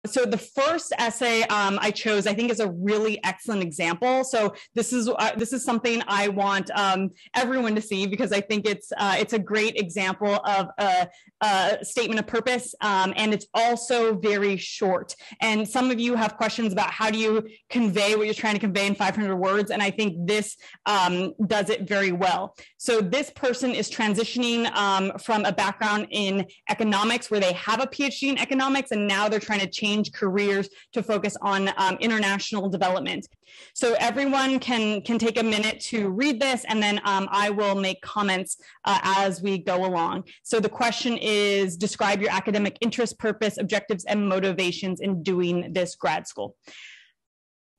So the first essay I chose, I think, is a really excellent example. So this is something I want everyone to see, because I think it's a great example of a statement of purpose, and it's also very short. And some of you have questions about how do you convey what you're trying to convey in 500 words, and I think this does it very well. So this person is transitioning from a background in economics, where they have a PhD in economics, and now they're trying to change careers to focus on international development. So everyone can take a minute to read this, and then I will make comments as we go along. So the question is, describe your academic interest, purpose, objectives, and motivations in doing this grad school.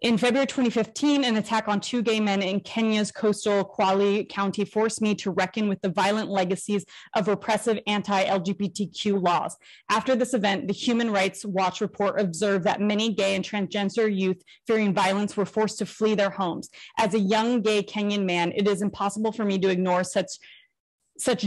In February 2015, an attack on 2 gay men in Kenya's coastal Kwale County forced me to reckon with the violent legacies of repressive anti-LGBTQ laws. After this event, the Human Rights Watch report observed that many gay and transgender youth fearing violence were forced to flee their homes. As a young gay Kenyan man, it is impossible for me to ignore such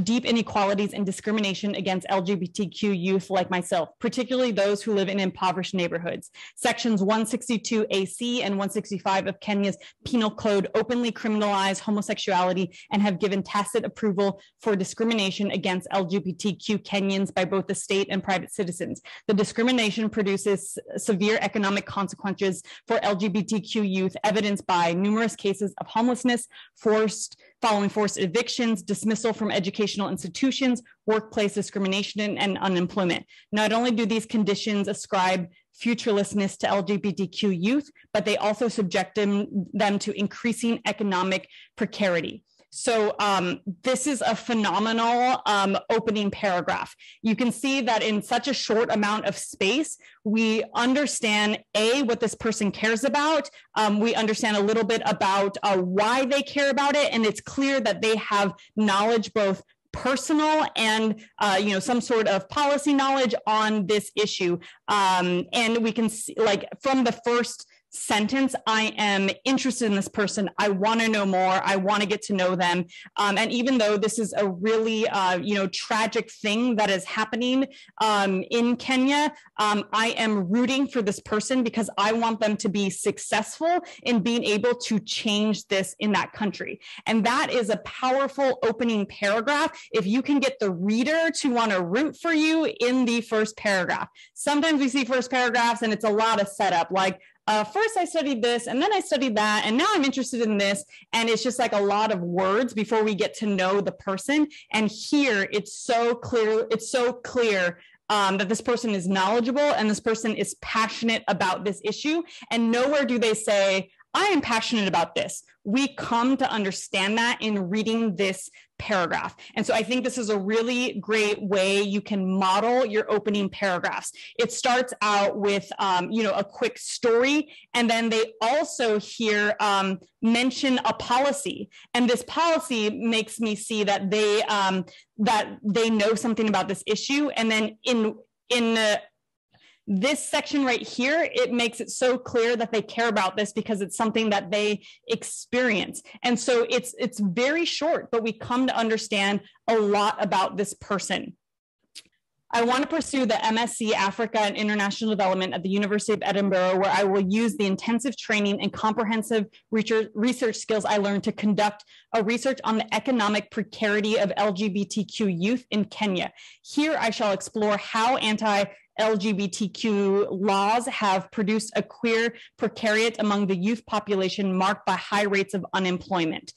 deep inequalities and discrimination against LGBTQ youth like myself, particularly those who live in impoverished neighborhoods. Sections 162 AC and 165 of Kenya's Penal Code openly criminalize homosexuality and have given tacit approval for discrimination against LGBTQ Kenyans by both the state and private citizens. The discrimination produces severe economic consequences for LGBTQ youth, evidenced by numerous cases of homelessness, following forced evictions, dismissal from educational institutions, workplace discrimination, and unemployment. Not only do these conditions ascribe futurelessness to LGBTQ youth, but they also subject them to increasing economic precarity. So this is a phenomenal opening paragraph. You can see that in such a short amount of space, we understand, A, what this person cares about. We understand a little bit about why they care about it. And it's clear that they have knowledge, both personal and some sort of policy knowledge on this issue. And we can see, like, from the first sentence, I am interested in this person. I want to know more. I want to get to know them. And even though this is a really, tragic thing that is happening in Kenya, I am rooting for this person because I want them to be successful in being able to change this in that country. And that is a powerful opening paragraph if you can get the reader to want to root for you in the first paragraph. Sometimes we see first paragraphs and it's a lot of setup, like, first I studied this and then I studied that and now I'm interested in this, and it's just like a lot of words before we get to know the person. And here it's so clear that this person is knowledgeable and this person is passionate about this issue, and nowhere do they say, I am passionate about this. We come to understand that in reading this paragraph. And so I think this is a really great way you can model your opening paragraphs. It starts out with, a quick story, and then they also here mention a policy. And this policy makes me see that they know something about this issue. And then in this section right here, it makes it so clear that they care about this because it's something that they experience. And so it's very short, but we come to understand a lot about this person. I want to pursue the MSc Africa and International Development at the University of Edinburgh, where I will use the intensive training and comprehensive research skills I learned to conduct a research on the economic precarity of LGBTQ youth in Kenya. Here I shall explore how anti-LGBTQ laws have produced a queer precariat among the youth population marked by high rates of unemployment.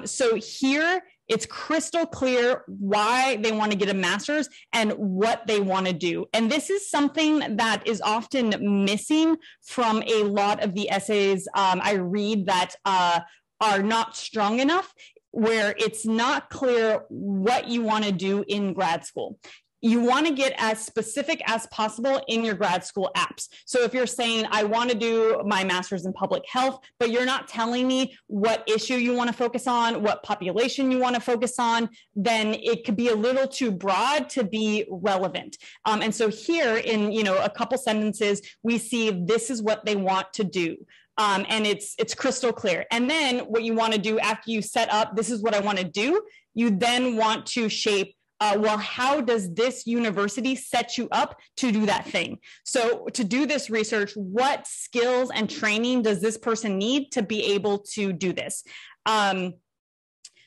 So here it's crystal clear why they want to get a master's and what they want to do. And this is something that is often missing from a lot of the essays I read that are not strong enough, where it's not clear what you want to do in grad school. You want to get as specific as possible in your grad school apps. So if you're saying, I want to do my master's in public health, but you're not telling me what issue you want to focus on, what population you want to focus on, then it could be a little too broad to be relevant. And so here in a couple sentences, we see this is what they want to do. And it's crystal clear. And then what you want to do after you set up, this is what I want to do, you then want to shape well, how does this university set you up to do that thing? So to do this research, what skills and training does this person need to be able to do this?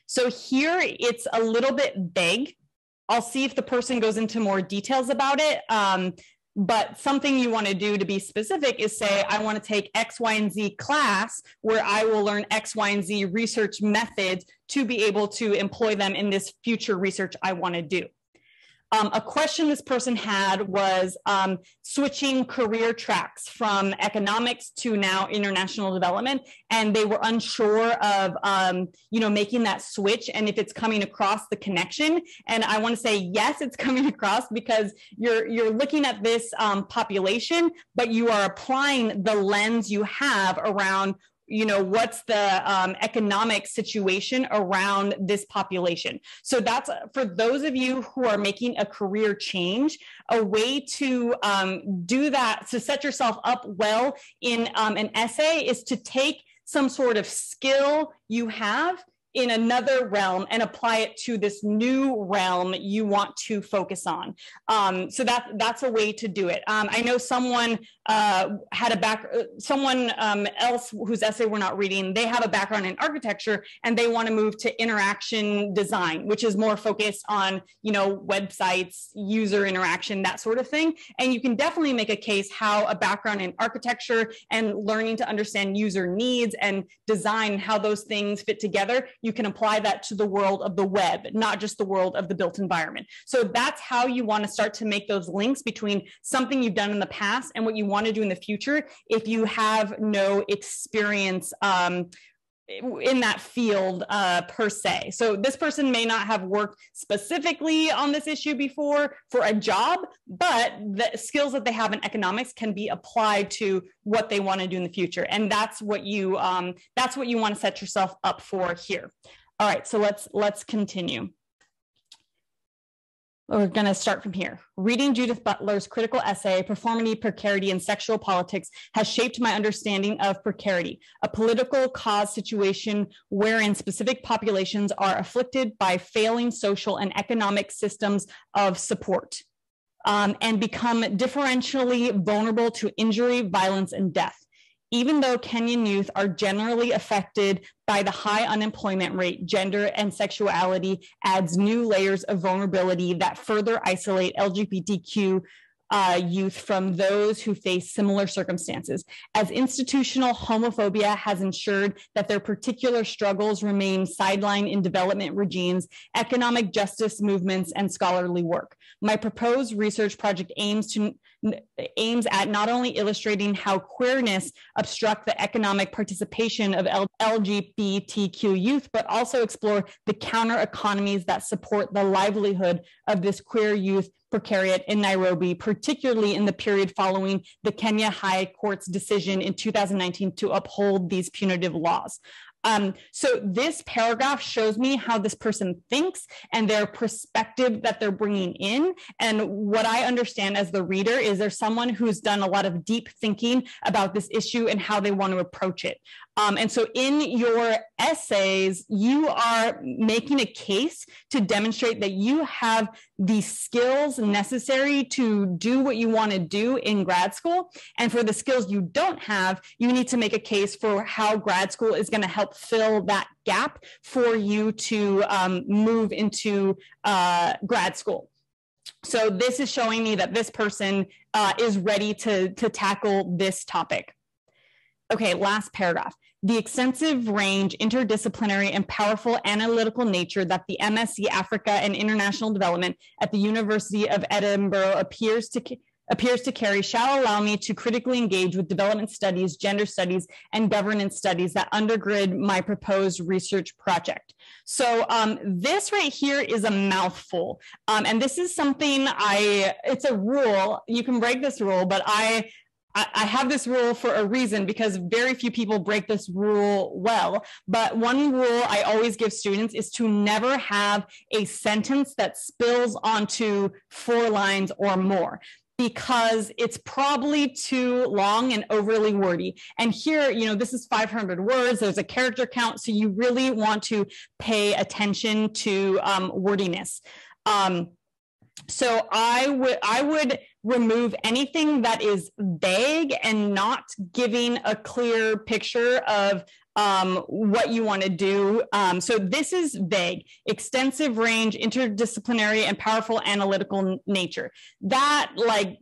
So here it's a little bit vague. I'll see if the person goes into more details about it. But something you want to do to be specific is say, I want to take X, Y, and Z class where I will learn X, Y, and Z research methods to be able to employ them in this future research I want to do. A question this person had was switching career tracks from economics to now international development, and they were unsure of making that switch and if it's coming across the connection. And I want to say yes, it's coming across, because you're looking at this population, but you are applying the lens you have around what's the economic situation around this population. So that's, for those of you who are making a career change, a way to do that, to set yourself up well in an essay, is to take some sort of skill you have in another realm and apply it to this new realm you want to focus on. So that's a way to do it. I know someone someone else whose essay we're not reading, they have a background in architecture and they want to move to interaction design, which is more focused on, websites, user interaction, that sort of thing. And you can definitely make a case how a background in architecture and learning to understand user needs and design, how those things fit together, you can apply that to the world of the web, not just the world of the built environment. So that's how you want to start to make those links between something you've done in the past and what you want to do in the future if you have no experience in that field per se. So this person may not have worked specifically on this issue before for a job, but the skills that they have in economics can be applied to what they want to do in the future. And that's what you want to set yourself up for here. All right, so let's continue. We're going to start from here. Reading Judith Butler's critical essay, Performity, Precarity, and Sexual Politics, has shaped my understanding of precarity, a political cause situation wherein specific populations are afflicted by failing social and economic systems of support, and become differentially vulnerable to injury, violence, and death. Even though Kenyan youth are generally affected by the high unemployment rate, gender and sexuality adds new layers of vulnerability that further isolate LGBTQ youth from those who face similar circumstances, as institutional homophobia has ensured that their particular struggles remain sidelined in development regimes, economic justice movements, and scholarly work. My proposed research project aims at not only illustrating how queerness obstructs the economic participation of LGBTQ youth, but also explore the counter economies that support the livelihood of this queer youth precariat in Nairobi, particularly in the period following the Kenya High Court's decision in 2019 to uphold these punitive laws. So this paragraph shows me how this person thinks and their perspective that they're bringing in. And what I understand as the reader is there's someone who's done a lot of deep thinking about this issue and how they want to approach it. And so in your essays, you are making a case to demonstrate that you have the skills necessary to do what you want to do in grad school. And for the skills you don't have, you need to make a case for how grad school is going to help fill that gap for you to move into grad school. So this is showing me that this person is ready to tackle this topic. Okay, last paragraph. The extensive range, interdisciplinary, and powerful analytical nature that the MSc Africa and International Development at the University of Edinburgh appears to carry shall allow me to critically engage with development studies, gender studies, and governance studies that undergird my proposed research project. So this right here is a mouthful. And this is something it's a rule, you can break this rule, but I have this rule for a reason because very few people break this rule well. But one rule I always give students is to never have a sentence that spills onto 4 lines or more, because it's probably too long and overly wordy. And here, this is 500 words, there's a character count, so you really want to pay attention to wordiness. So I would remove anything that is vague and not giving a clear picture of what you want to do. So this is vague: extensive range, interdisciplinary, and powerful analytical nature. That like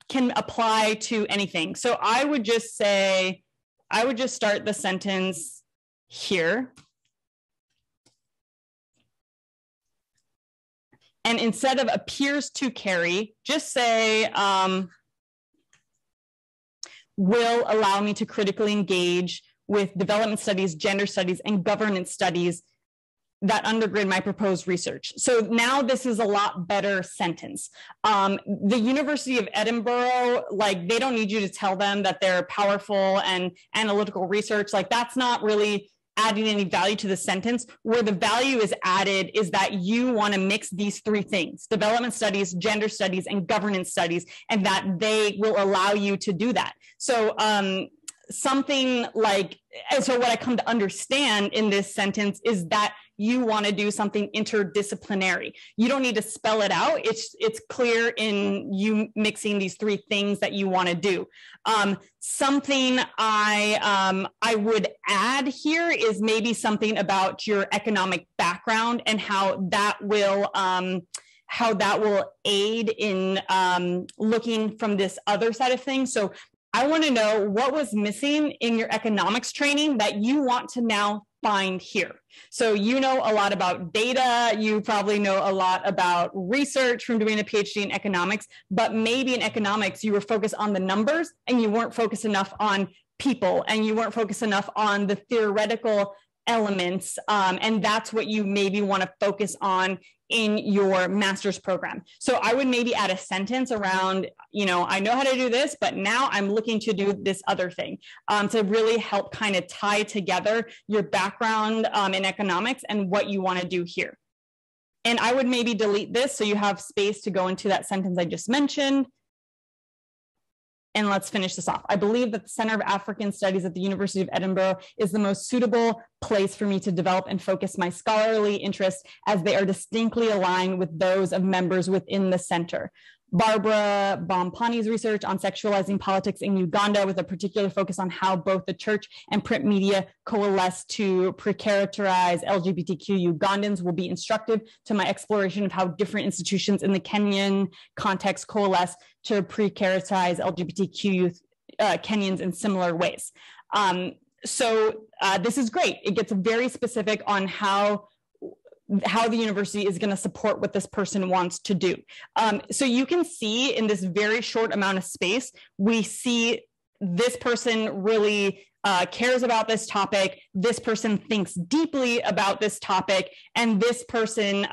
can apply to anything. So I would just say, I would just start the sentence here. And instead of appears to carry, just say, will allow me to critically engage with development studies, gender studies, and governance studies that undergird my proposed research. So now this is a lot better sentence. The University of Edinburgh, like they don't need you to tell them that they're powerful and analytical research. Like that's not really adding any value to the sentence. Where the value is added is that you want to mix these three things: development studies, gender studies, and governance studies, and that they will allow you to do that. So something like, so what I come to understand in this sentence is that you want to do something interdisciplinary. You don't need to spell it out. It's clear in you mixing these three things that you want to do. Something I would add here is maybe something about your economic background and how that will aid in looking from this other side of things. So I want to know what was missing in your economics training that you want to now find here. So you know a lot about data, you probably know a lot about research from doing a PhD in economics, but maybe in economics you were focused on the numbers and you weren't focused enough on people, and you weren't focused enough on the theoretical elements, and that's what you maybe want to focus on in your master's program. So I would maybe add a sentence around, you know, I know how to do this, but now I'm looking to do this other thing, to really help kind of tie together your background in economics and what you want to do here. And I would maybe delete this so you have space to go into that sentence I just mentioned. And let's finish this off. I believe that the Center of African Studies at the University of Edinburgh is the most suitable place for me to develop and focus my scholarly interests, as they are distinctly aligned with those of members within the center. Barbara Bompani's research on sexualizing politics in Uganda, with a particular focus on how both the church and print media coalesce to precarize LGBTQ Ugandans, will be instructive to my exploration of how different institutions in the Kenyan context coalesce to precarize LGBTQ youth Kenyans in similar ways. So this is great. It gets very specific on how the university is going to support what this person wants to do. So you can see in this very short amount of space, we see this person really cares about this topic, this person thinks deeply about this topic, and this person,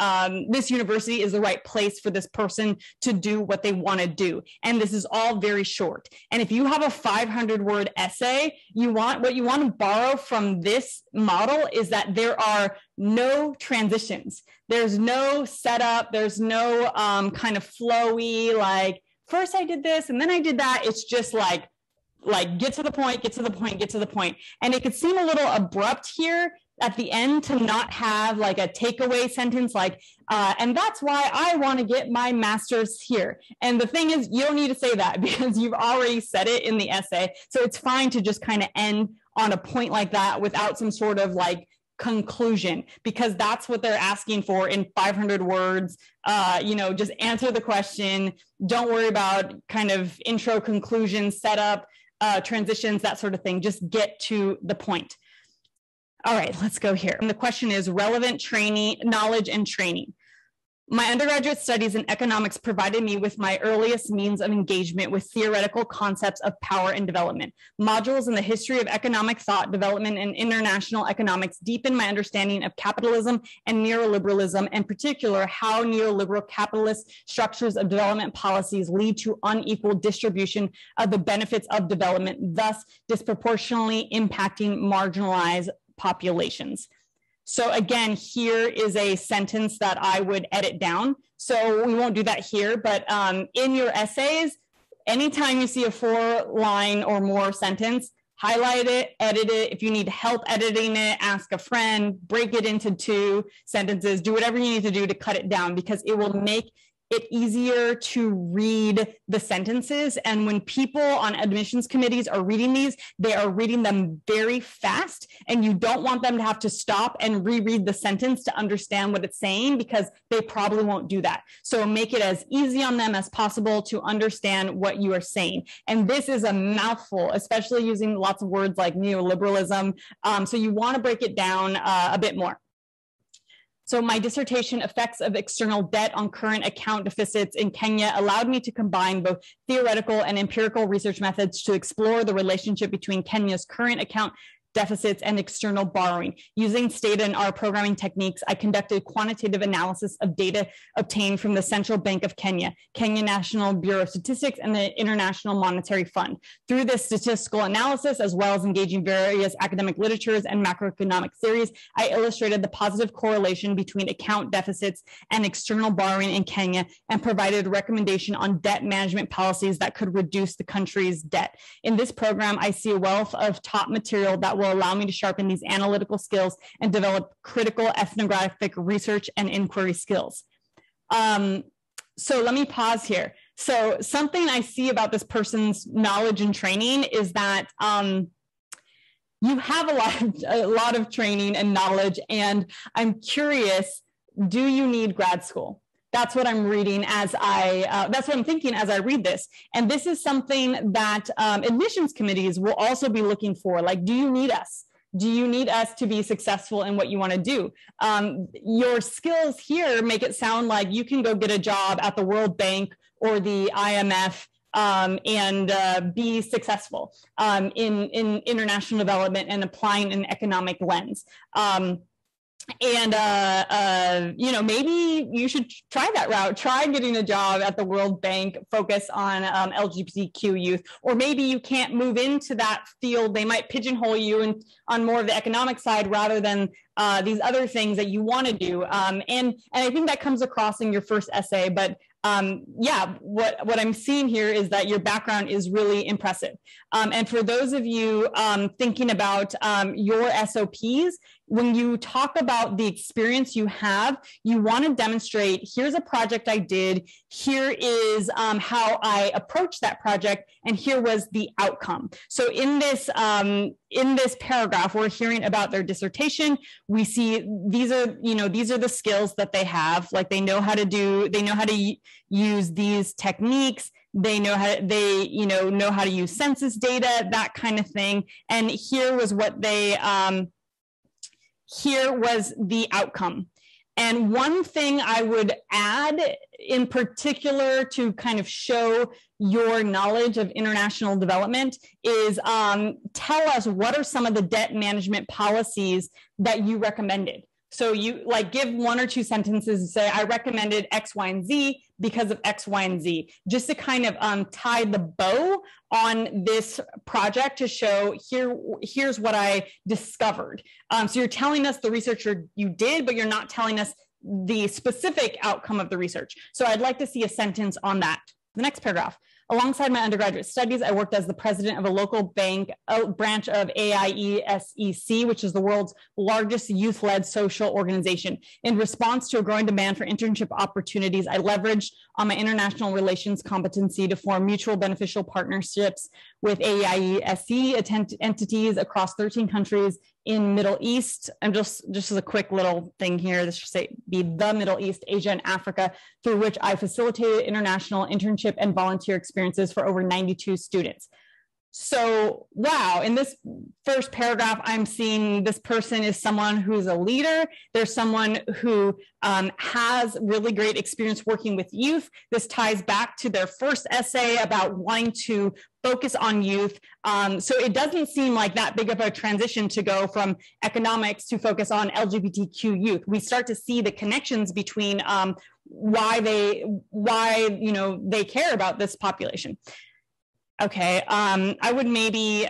this university is the right place for this person to do what they want to do. And this is all very short. And if you have a 500-word essay, what you want to borrow from this model is that there are no transitions. There's no setup. There's no kind of flowy, like, first I did this and then I did that. It's just like get to the point, get to the point, get to the point. And it could seem a little abrupt here at the end to not have like a takeaway sentence like, and that's why I want to get my master's here. And the thing is, you don't need to say that because you've already said it in the essay. So it's fine to just kind of end on a point like that without some sort of like conclusion, because that's what they're asking for in 500 words. You know, just answer the question. Don't worry about kind of intro, conclusion, setup, transitions, that sort of thing. Just get to the point. All right, let's go here. And the question is relevant training, knowledge and training. My undergraduate studies in economics provided me with my earliest means of engagement with theoretical concepts of power and development. Modules in the history of economic thought, development, and international economics deepened my understanding of capitalism and neoliberalism, in particular, how neoliberal capitalist structures of development policies lead to unequal distribution of the benefits of development, thus disproportionately impacting marginalized populations. So again, here is a sentence that I would edit down. So we won't do that here, but in your essays, anytime you see a 4-line or more sentence, highlight it, edit it. If you need help editing it, ask a friend, break it into 2 sentences, do whatever you need to do to cut it down, because it will make it easier to read the sentences. And when people on admissions committees are reading these, they are reading them very fast, and you don't want them to have to stop and reread the sentence to understand what it's saying, because they probably won't do that. So make it as easy on them as possible to understand what you are saying. And this is a mouthful, especially using lots of words like neoliberalism. So you want to break it down a bit more. So my dissertation, Effects of External Debt on Current Account Deficits in Kenya, allowed me to combine both theoretical and empirical research methods to explore the relationship between Kenya's current account deficits and external borrowing. Using Stata and R programming techniques, I conducted quantitative analysis of data obtained from the Central Bank of Kenya, Kenya National Bureau of Statistics, and the International Monetary Fund. Through this statistical analysis, as well as engaging various academic literatures and macroeconomic theories, I illustrated the positive correlation between account deficits and external borrowing in Kenya, and provided a recommendation on debt management policies that could reduce the country's debt. In this program, I see a wealth of top material that will allow me to sharpen these analytical skills and develop critical ethnographic research and inquiry skills. So let me pause here. So something I see about this person's knowledge and training is that you have a lot of training and knowledge, and I'm curious, do you need grad school? That's what I'm reading as that's what I'm thinking as I read this. And this is something that admissions committees will also be looking for. Like, do you need us? Do you need us to be successful in what you want to do? Your skills here make it sound like you can go get a job at the World Bank or the IMF and be successful in international development and applying an economic lens. You know, maybe you should try that route. Try getting a job at the World Bank, focus on LGBTQ youth, or maybe you can't move into that field. They might pigeonhole you on more of the economic side rather than these other things that you want to do. And I think that comes across in your first essay, but yeah, what I'm seeing here is that your background is really impressive. And for those of you thinking about your SOPs, when you talk about the experience you have, you want to demonstrate, here's a project I did, here is how I approached that project, and here was the outcome. So in this paragraph, we're hearing about their dissertation. We see these are the skills that they have, like they know how to use these techniques. They know how to use census data, that kind of thing. And here was what they, here was the outcome. And one thing I would add in particular to kind of show your knowledge of international development is tell us what are some of the debt management policies that you recommended. So you give 1 or 2 sentences and say, I recommended X, Y, and Z because of X, Y, and Z, just to kind of tie the bow on this project to show here's what I discovered. So you're telling us the research you did, but you're not telling us the specific outcome of the research. So I'd like to see a sentence on that. The next paragraph. Alongside my undergraduate studies, I worked as the president of a local bank, a branch of AIESEC, which is the world's largest youth-led social organization. In response to a growing demand for internship opportunities, I leveraged on my international relations competency to form mutual beneficial partnerships with AIESE entities across 13 countries in Middle East. And just as a quick little thing here, this should be the Middle East, Asia, and Africa, through which I facilitated international internship and volunteer experiences for over 92 students. So, wow, in this first paragraph, I'm seeing this person is someone who's a leader. There's someone who has really great experience working with youth. This ties back to their first essay about wanting to focus on youth. So it doesn't seem like that big of a transition to go from economics to focus on LGBTQ youth. We start to see the connections between why they care about this population. Okay, I would maybe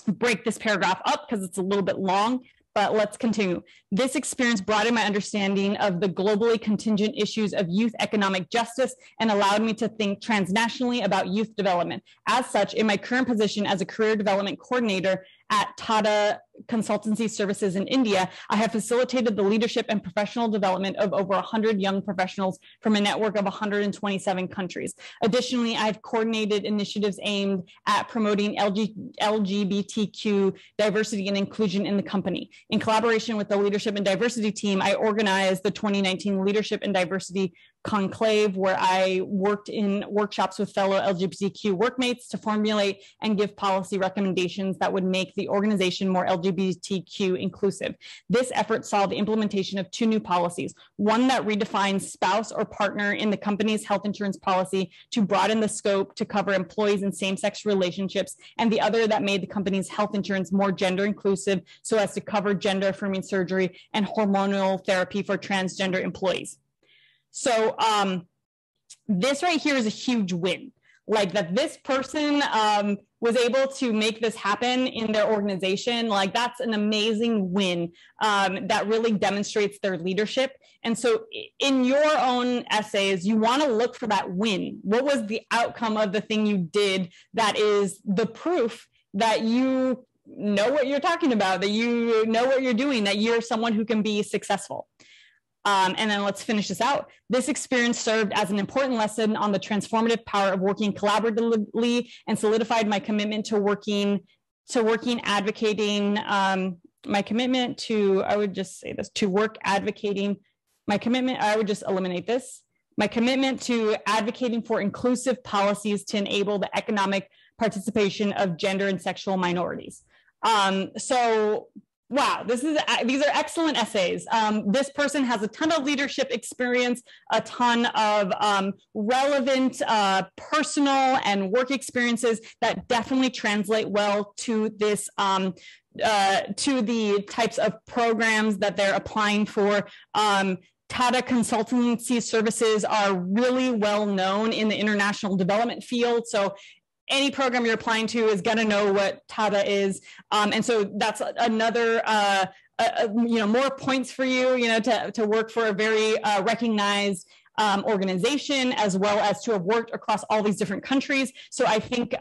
break this paragraph up because it's a little bit long, But let's continue. This experience broadened my understanding of the globally contingent issues of youth economic justice and allowed me to think transnationally about youth development. As such, in my current position as a career development coordinator at Tata Consultancy Services in India, I have facilitated the leadership and professional development of over 100 young professionals from a network of 127 countries. Additionally, I've coordinated initiatives aimed at promoting LGBTQ diversity and inclusion in the company. In collaboration with the Leadership and Diversity team, I organized the 2019 Leadership and Diversity Conclave, where I worked in workshops with fellow LGBTQ workmates to formulate and give policy recommendations that would make the organization more LGBTQ inclusive. This effort saw the implementation of 2 new policies, one that redefines spouse or partner in the company's health insurance policy to broaden the scope to cover employees in same-sex relationships, and the other that made the company's health insurance more gender inclusive so as to cover gender-affirming surgery and hormonal therapy for transgender employees. So this right here is a huge win, like that this person was able to make this happen in their organization. Like that's an amazing win that really demonstrates their leadership. And so in your own essays, you want to look for that win. What was the outcome of the thing you did that is the proof that you know what you're talking about, that you know what you're doing, that you're someone who can be successful. And then let's finish this out. This experience served as an important lesson on the transformative power of working collaboratively and solidified my commitment to advocating, my commitment to, I would just say this, to work advocating, my commitment, I would just eliminate this, my commitment to advocating for inclusive policies to enable the economic participation of gender and sexual minorities. Wow, these are excellent essays. This person has a ton of leadership experience, a ton of relevant personal and work experiences that definitely translate well to this, to the types of programs that they're applying for. Tata Consultancy Services are really well known in the international development field. So any program you're applying to is going to know what Tata is. And so that's another, more points for you, to work for a very recognized organization, as well as to have worked across all these different countries. So I think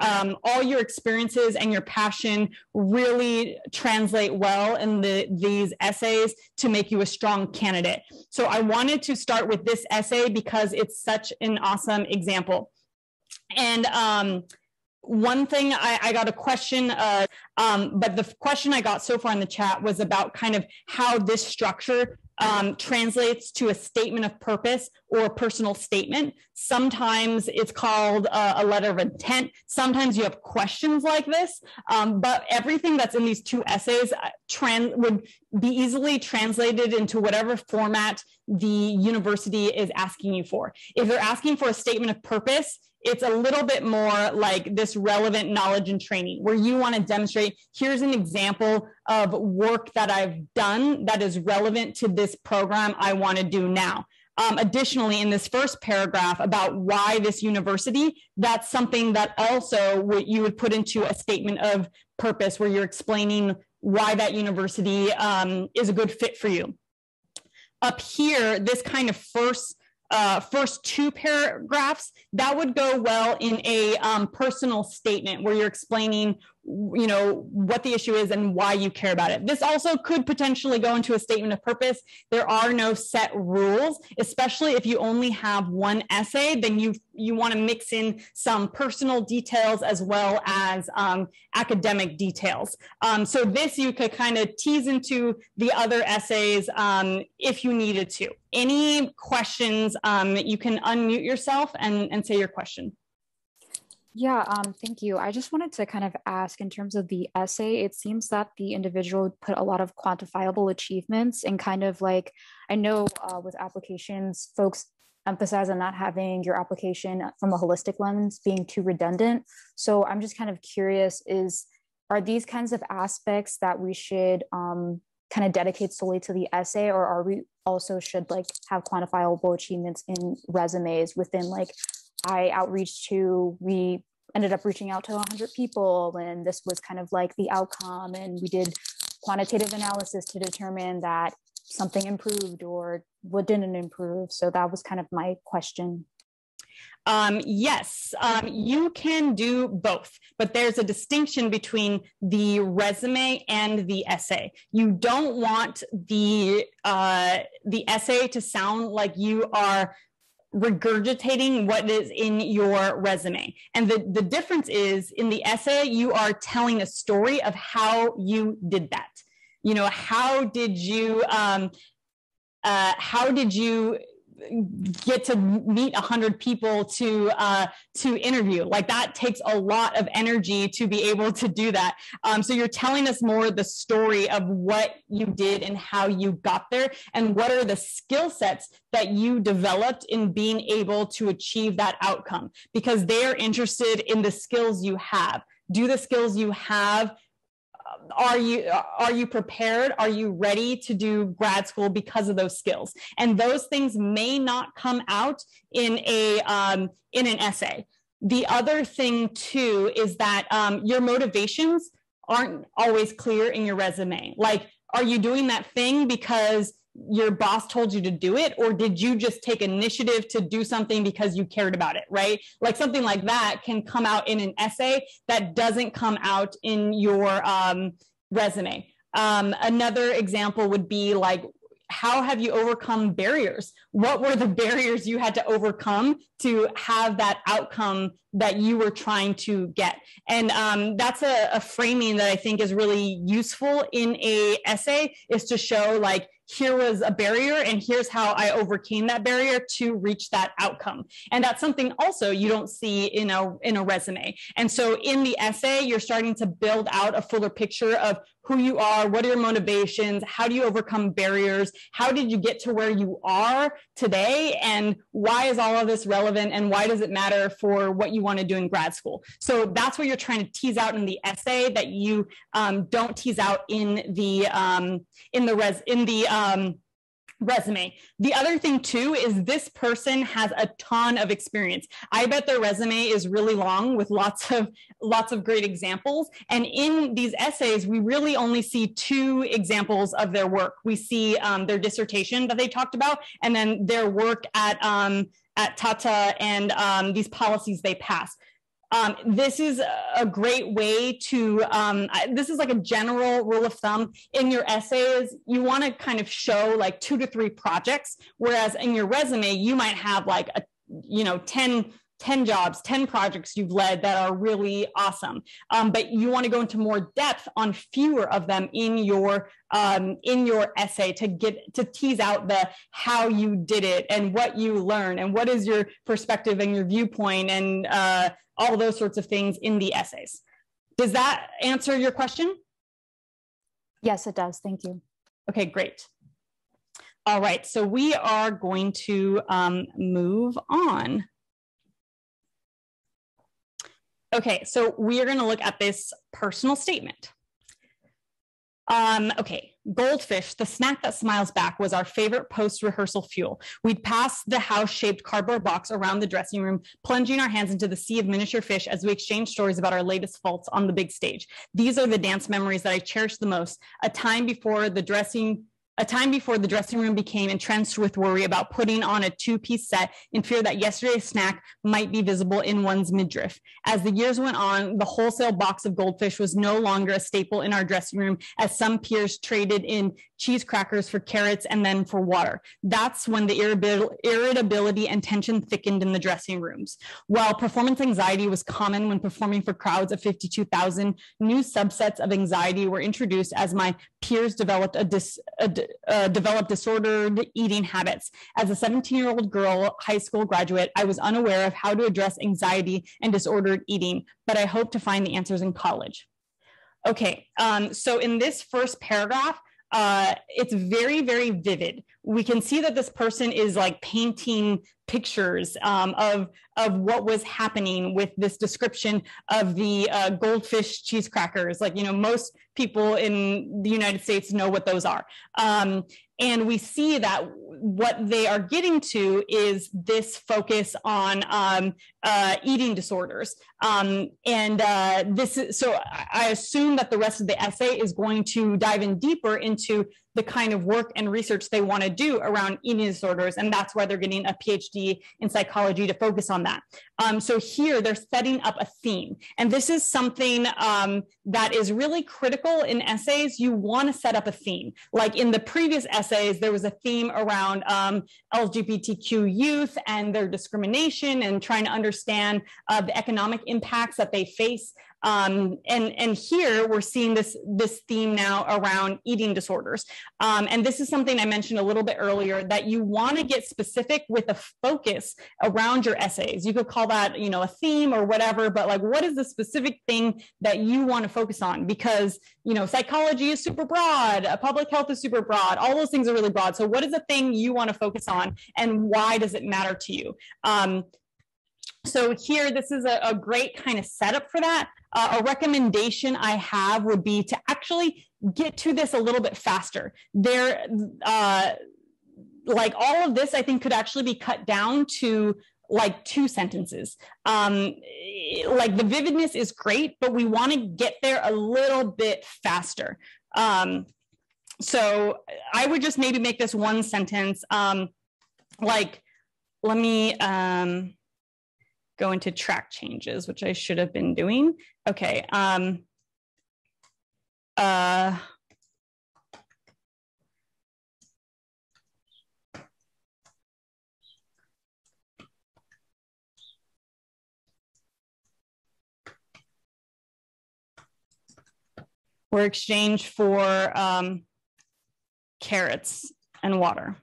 all your experiences and your passion really translate well in these essays to make you a strong candidate. So I wanted to start with this essay because it's such an awesome example. And one thing I got a question, but the question I got so far in the chat was about kind of how this structure translates to a statement of purpose or a personal statement. Sometimes it's called a letter of intent. Sometimes you have questions like this, but everything that's in these 2 essays would be easily translated into whatever format the university is asking you for. If they're asking for a statement of purpose, it's a little bit more like this relevant knowledge and training, where you want to demonstrate, here's an example of work that I've done that is relevant to this program I want to do now. Additionally, in this first paragraph about why this university, that's something that also you would put into a statement of purpose, where you're explaining why that university is a good fit for you. Up here, this kind of first 2 paragraphs, that would go well in a personal statement where you're explaining, what the issue is and why you care about it. This also could potentially go into a statement of purpose. There are no set rules, especially if you only have one essay, then you want to mix in some personal details as well as academic details. So this you could kind of tease into the other essays if you needed to. Any questions, you can unmute yourself and say your question. Yeah, thank you. I just wanted to kind of ask, in terms of the essay, it seems that the individual put a lot of quantifiable achievements, and kind of like, I know with applications, folks emphasize on not having your application from a holistic lens being too redundant. So I'm just kind of curious, are these kinds of aspects that we should kind of dedicate solely to the essay, or are we also should like have quantifiable achievements in resumes within, like, we ended up reaching out to 100 people, and this was kind of like the outcome, and we did quantitative analysis to determine that something improved or what didn't improve. So that was kind of my question. Yes, you can do both, but there's a distinction between the resume and the essay. You don't want the essay to sound like you are regurgitating what is in your resume. And the difference is, in the essay, you are telling a story of how you did that. You know, how did you get to meet 100 people to interview? Like, that takes a lot of energy to be able to do that. So you're telling us more the story of what you did and how you got there, and what are the skill sets that you developed in being able to achieve that outcome, because they're interested in the skills you have. Do the skills you have, are you prepared? Are you ready to do grad school because of those skills? And those things may not come out in an essay. The other thing too is that your motivations aren't always clear in your resume. Like, are you doing that thing because your boss told you to do it, or did you just take initiative to do something because you cared about it, right? Like, something like that can come out in an essay that doesn't come out in your resume. Another example would be like, how have you overcome barriers? What were the barriers you had to overcome to have that outcome that you were trying to get? And that's a framing that I think is really useful in a essay, is to show, like, here was a barrier and here's how I overcame that barrier to reach that outcome. And that's something also you don't see in a resume. And so in the essay, you're starting to build out a fuller picture of who you are, what are your motivations, how do you overcome barriers, how did you get to where you are today, and why is all of this relevant, and why does it matter for what you want to do in grad school? So that's what you're trying to tease out in the essay that you don't tease out in the resume. The other thing too is, this person has a ton of experience. I bet their resume is really long with lots of great examples. And in these essays, we really only see 2 examples of their work. We see their dissertation that they talked about, and then their work at Tata and these policies they passed. This is a great way to, this is like a general rule of thumb. In your essays, you want to kind of show like 2 to 3 projects, whereas in your resume, you might have like 10 jobs, 10 projects you've led that are really awesome. But you want to go into more depth on fewer of them in your essay to tease out the how you did it and what you learned and what is your perspective and your viewpoint and all those sorts of things in the essays. Does that answer your question? Yes, it does. Thank you. Okay, great. All right, so we are going to move on. Okay, so we are going to look at this personal statement. Okay, goldfish, the snack that smiles back, was our favorite post-rehearsal fuel. We'd pass the house-shaped cardboard box around the dressing room, plunging our hands into the sea of miniature fish as we exchanged stories about our latest faults on the big stage. These are the dance memories that I cherish the most, a time before the dressing room became entrenched with worry about putting on a 2-piece set in fear that yesterday's snack might be visible in one's midriff. As the years went on, the wholesale box of goldfish was no longer a staple in our dressing room, as some peers traded in cheese crackers for carrots and then for water. That's when the irritability and tension thickened in the dressing rooms. While performance anxiety was common when performing for crowds of 52,000, new subsets of anxiety were introduced as my peers developed disordered eating habits. As a 17-year-old girl, high school graduate, I was unaware of how to address anxiety and disordered eating, but I hope to find the answers in college. Okay, so in this first paragraph, it's very, very vivid. We can see that this person is like painting pictures of what was happening with this description of the goldfish cheese crackers. Like, you know, most people in the United States know what those are. And we see that what they are getting to is this focus on eating disorders. This is, so I assume that the rest of the essay is going to dive in deeper into the kind of work and research they want to do around eating disorders. And that's why they're getting a PhD in psychology to focus on that. So here they're setting up a theme. And this is something that is really critical in essays. You want to set up a theme. Like in the previous essays, there was a theme around LGBTQ youth and their discrimination and trying to understand the economic impacts that they face. And here we're seeing this theme now around eating disorders. And this is something I mentioned a little bit earlier, that you want to get specific with a focus around your essays. You could call that, you know, a theme or whatever, but like, what is the specific thing that you want to focus on? Because, you know, psychology is super broad, public health is super broad, all those things are really broad. So what is the thing you want to focus on and why does it matter to you? So here, this is a great kind of setup for that. A recommendation I have would be to actually get to this a little bit faster. There, like all of this, I think could actually be cut down to like 2 sentences. Like the vividness is great, but we want to get there a little bit faster. So I would just maybe make this 1 sentence. Like, let me go into track changes, which I should have been doing. Okay. Were exchanged for carrots and water.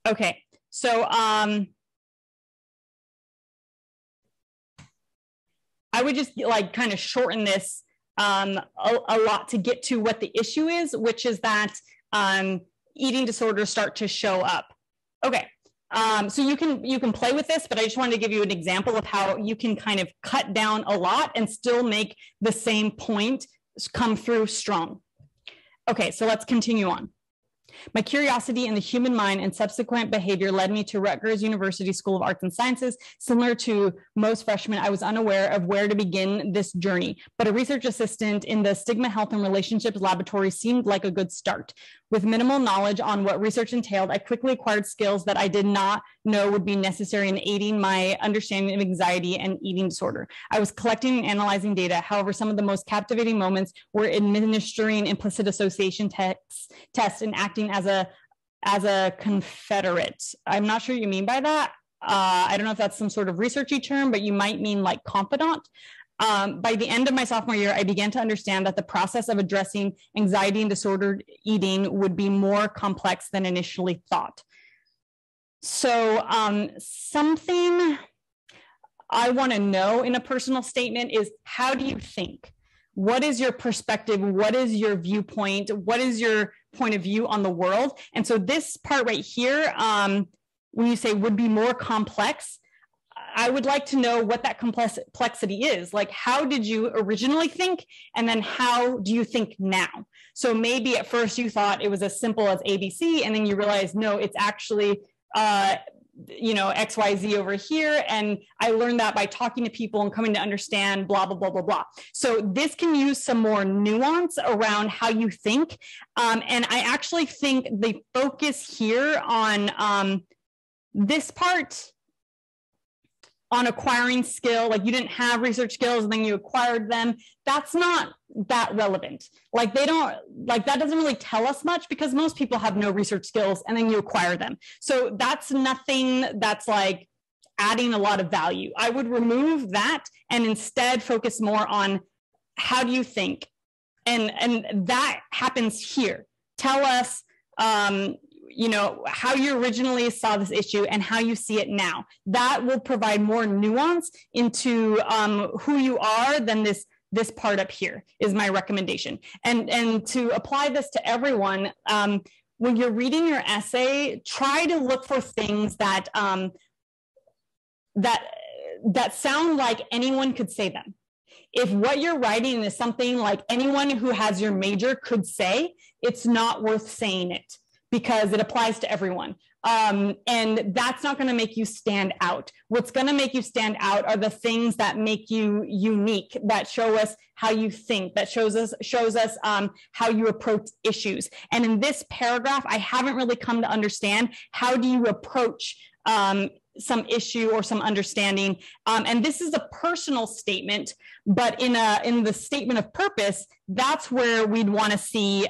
Okay, so I would just like kind of shorten this a lot to get to what the issue is, which is that eating disorders start to show up. Okay, so you can play with this, but I just wanted to give you an example of how you can kind of cut down a lot and still make the same point come through strong. Okay, so let's continue on. My curiosity in the human mind and subsequent behavior led me to Rutgers University School of Arts and Sciences. Similar to most freshmen, I was unaware of where to begin this journey, but a research assistant in the Stigma Health and Relationships Laboratory seemed like a good start. With minimal knowledge on what research entailed, I quickly acquired skills that I did not know would be necessary in aiding my understanding of anxiety and eating disorder. I was collecting and analyzing data. However, some of the most captivating moments were administering implicit association tests and acting as a confederate. I'm not sure what you mean by that. I don't know if that's some sort of researchy term, but you might mean like confidant. By the end of my sophomore year, I began to understand that the process of addressing anxiety and disordered eating would be more complex than initially thought. So something I want to know in a personal statement is, how do you think? What is your perspective? What is your viewpoint? What is your point of view on the world? And so this part right here, when you say would be more complex, I would like to know what that complexity is. Like, how did you originally think? And then how do you think now? So maybe at first you thought it was as simple as ABC, and then you realize, no, it's actually, you know, XYZ over here. And I learned that by talking to people and coming to understand blah, blah, blah, blah, blah. So this can use some more nuance around how you think. And I actually think the focus here on this part, on acquiring skill, like you didn't have research skills and then you acquired them, that's not that relevant. Like they don't, like that doesn't really tell us much, because most people have no research skills and then you acquire them. So that's nothing that's like adding a lot of value. I would remove that and instead focus more on how do you think? And that happens here. Tell us how you originally saw this issue and how you see it now. That will provide more nuance into who you are than this part up here is my recommendation. And to apply this to everyone, when you're reading your essay, try to look for things that that sound like anyone could say them. If what you're writing is something like anyone who has your major could say, it's not worth saying it because it applies to everyone. And that's not going to make you stand out. What's going to make you stand out are the things that make you unique, that show us how you think, that shows us how you approach issues. And in this paragraph, I haven't really come to understand how do you approach some issue or some understanding. And this is a personal statement, but in the statement of purpose, that's where we'd want to see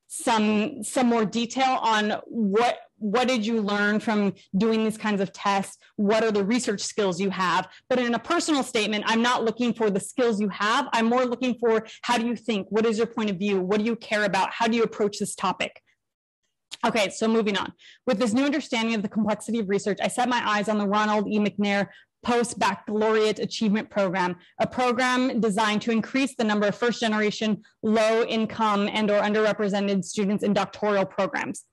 some more detail on what did you learn from doing these kinds of tests? What are the research skills you have? But in a personal statement, I'm not looking for the skills you have. I'm more looking for how do you think? What is your point of view? What do you care about? How do you approach this topic? Okay, so moving on. With this new understanding of the complexity of research, I set my eyes on the Ronald E. McNair Post-Baccalaureate Achievement Program, a program designed to increase the number of first-generation low-income and/or underrepresented students in doctoral programs.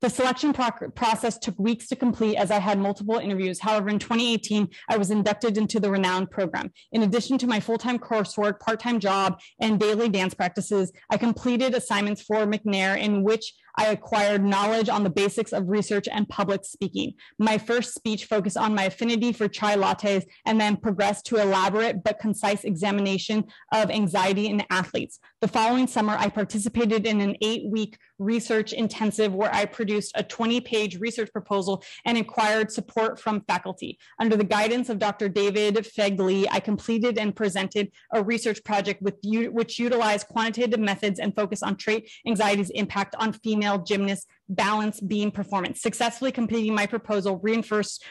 The selection process took weeks to complete as I had multiple interviews. However, in 2018, I was inducted into the renowned program. In addition to my full-time coursework, part-time job, and daily dance practices, I completed assignments for McNair in which I acquired knowledge on the basics of research and public speaking. My first speech focused on my affinity for chai lattes and then progressed to elaborate but concise examination of anxiety in athletes. The following summer, I participated in an 8-week research intensive where I produced a 20-page research proposal and acquired support from faculty. Under the guidance of Dr. David Fegley, I completed and presented a research project which utilized quantitative methods and focused on trait anxiety's impact on female gymnasts' balance beam performance. Successfully completing my proposal reinforced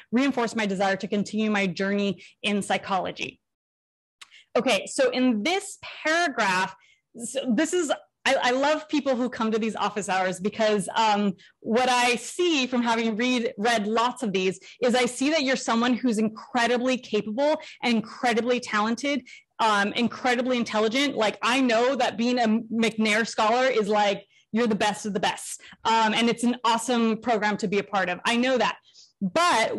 my desire to continue my journey in psychology. Okay, so in this paragraph, I love people who come to these office hours because what I see from having read lots of these is I see that you're someone who's incredibly capable and incredibly talented, incredibly intelligent. Like, I know that being a McNair scholar is like, you're the best of the best. And it's an awesome program to be a part of. I know that. But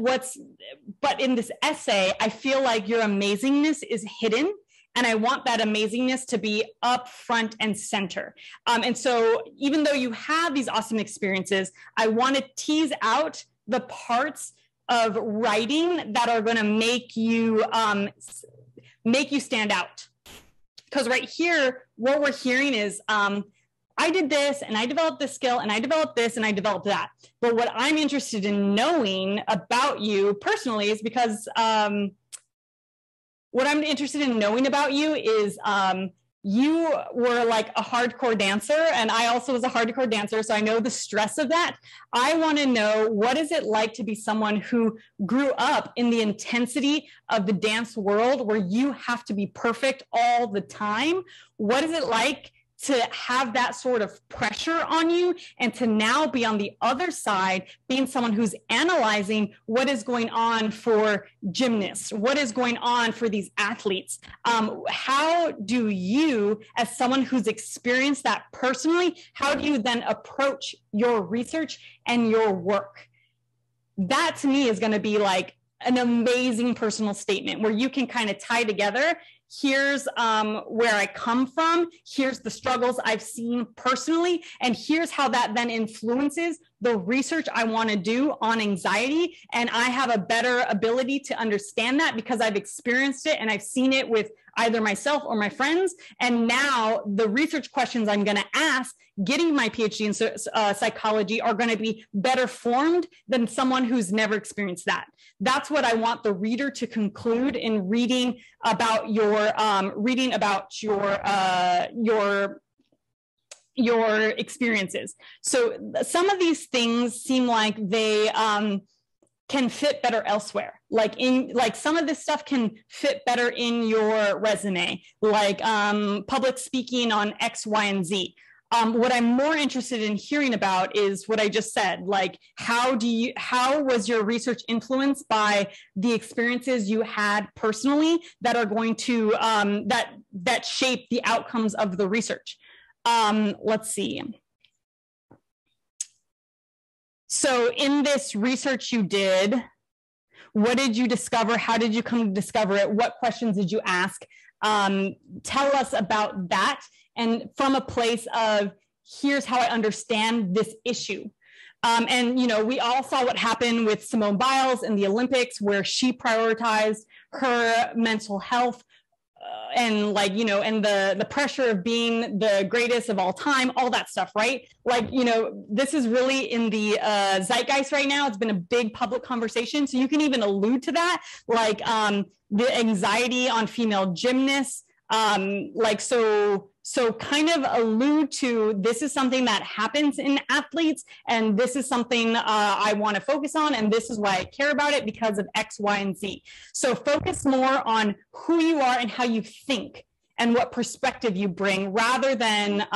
in this essay, I feel like your amazingness is hidden. And I want that amazingness to be up front and center. And so even though you have these awesome experiences, I want to tease out the parts of writing that are going to make you stand out. Because right here, what we're hearing is, I did this and I developed this skill and I developed this and I developed that. But what I'm interested in knowing about you personally is because what I'm interested in knowing about you is you were like a hardcore dancer and I also was a hardcore dancer. So I know the stress of that. I want to know, what is it like to be someone who grew up in the intensity of the dance world where you have to be perfect all the time? What is it like to have that sort of pressure on you and to now be on the other side, being someone who's analyzing what is going on for gymnasts, what is going on for these athletes? How do you, as someone who's experienced that personally, how do you then approach your research and your work? That to me is gonna be like an amazing personal statement where you can kind of tie together, here's where I come from, here's the struggles I've seen personally, and here's how that then influences the research I want to do on anxiety. And I have a better ability to understand that because I've experienced it and I've seen it with either myself or my friends. And now the research questions I'm going to ask getting my PhD in psychology are going to be better formed than someone who's never experienced that. That's what I want the reader to conclude in reading about your experiences. So some of these things seem like they can fit better elsewhere. Like some of this stuff can fit better in your resume, like public speaking on X, Y, and Z. What I'm more interested in hearing about is what I just said, like how was your research influenced by the experiences you had personally that are going to, that shape the outcomes of the research? Let's see. So in this research you did, what did you discover? How did you come to discover it? What questions did you ask? Tell us about that. And from a place of, here's how I understand this issue. And, you know, we all saw what happened with Simone Biles in the Olympics, where she prioritized her mental health and like, you know, and the pressure of being the greatest of all time, all that stuff, right? Like, you know, this is really in the zeitgeist right now. It's been a big public conversation. So you can even allude to that, like the anxiety on female gymnasts, so kind of allude to, this is something that happens in athletes, and this is something I want to focus on, and this is why I care about it because of X, Y, and Z. So focus more on who you are and how you think and what perspective you bring, rather than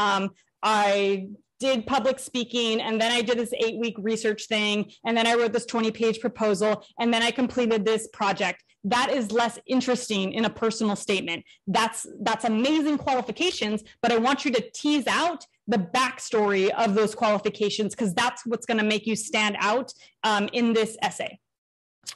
I did public speaking, and then I did this 8-week research thing, and then I wrote this 20-page proposal, and then I completed this project. That is less interesting in a personal statement. That's amazing qualifications, but I want you to tease out the backstory of those qualifications, because that's what's going to make you stand out in this essay.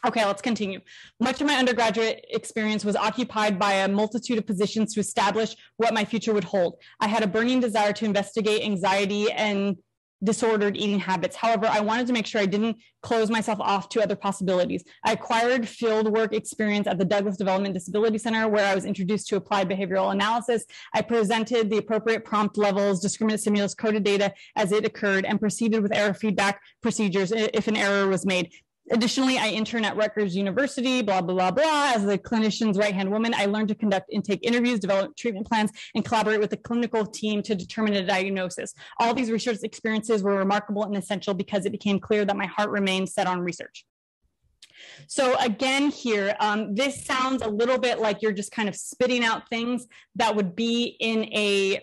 Okay, let's continue. Much of my undergraduate experience was occupied by a multitude of positions to establish what my future would hold. I had a burning desire to investigate anxiety and disordered eating habits. However, I wanted to make sure I didn't close myself off to other possibilities. I acquired fieldwork experience at the Douglas Development Disability Center, where I was introduced to applied behavioral analysis. I presented the appropriate prompt levels, discriminant stimulus, coded data as it occurred, and proceeded with error feedback procedures if an error was made. Additionally, I interned at Rutgers University, blah, blah, blah, blah. As the clinician's right-hand woman, I learned to conduct intake interviews, develop treatment plans, and collaborate with the clinical team to determine a diagnosis. All these research experiences were remarkable and essential because it became clear that my heart remained set on research. So again here, this sounds a little bit like you're just kind of spitting out things that would be in a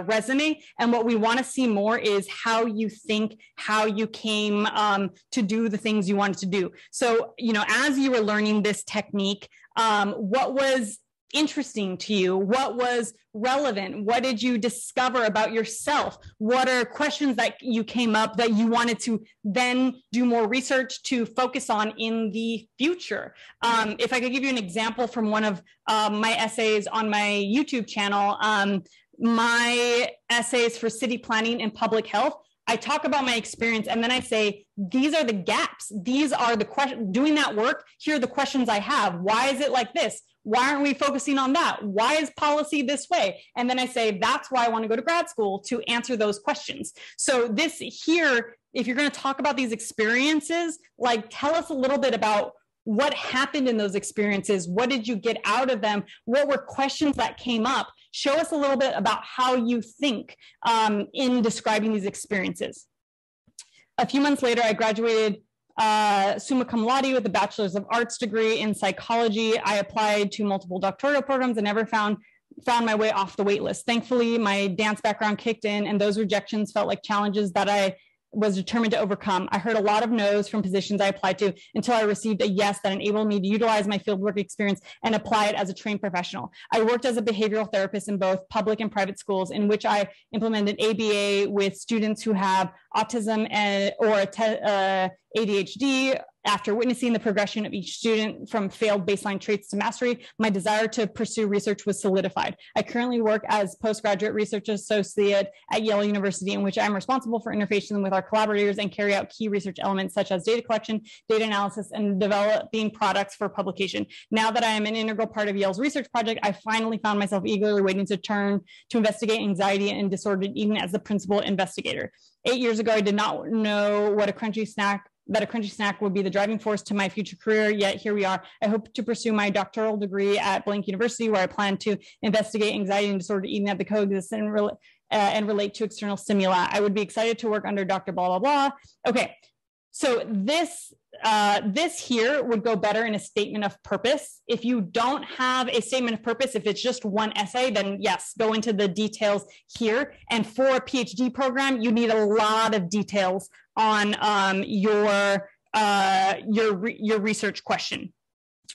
resume, and what we want to see more is how you think, how you came to do the things you wanted to do. So, you know, as you were learning this technique, what was interesting to you? What was relevant? What did you discover about yourself? What are questions that you came up that you wanted to then do more research to focus on in the future? If I could give you an example from one of my essays on my YouTube channel, my essays for city planning and public health, I talk about my experience, and then I say, these are the gaps. These are the questions, doing that work. Here are the questions I have. Why is it like this? Why aren't we focusing on that? Why is policy this way? And then I say, that's why I want to go to grad school, to answer those questions. So this here, if you're going to talk about these experiences, like tell us a little bit about what happened in those experiences. What did you get out of them? What were questions that came up? Show us a little bit about how you think in describing these experiences. A few months later, I graduated summa cum laude with a Bachelor's of Arts degree in psychology. I applied to multiple doctoral programs and never found my way off the wait list. Thankfully, my dance background kicked in, and those rejections felt like challenges that I was determined to overcome. I heard a lot of no's from positions I applied to until I received a yes that enabled me to utilize my fieldwork experience and apply it as a trained professional. I worked as a behavioral therapist in both public and private schools, in which I implemented ABA with students who have autism or ADHD. After witnessing the progression of each student from failed baseline traits to mastery, my desire to pursue research was solidified. I currently work as postgraduate research associate at Yale University, in which I'm responsible for interfacing with our collaborators and carry out key research elements such as data collection, data analysis, and developing products for publication. Now that I am an integral part of Yale's research project, I finally found myself eagerly waiting to turn to investigate anxiety and disordered eating as the principal investigator. 8 years ago, I did not know what a crunchy snack would be the driving force to my future career, yet here we are. I hope to pursue my doctoral degree at Blank University, where I plan to investigate anxiety and disordered eating that coexist and relate to external stimuli. I would be excited to work under Dr. blah, blah, blah. Okay, so this this here would go better in a statement of purpose. If you don't have a statement of purpose, if it's just one essay, then yes, go into the details here. And for a PhD program, you need a lot of details on your research question.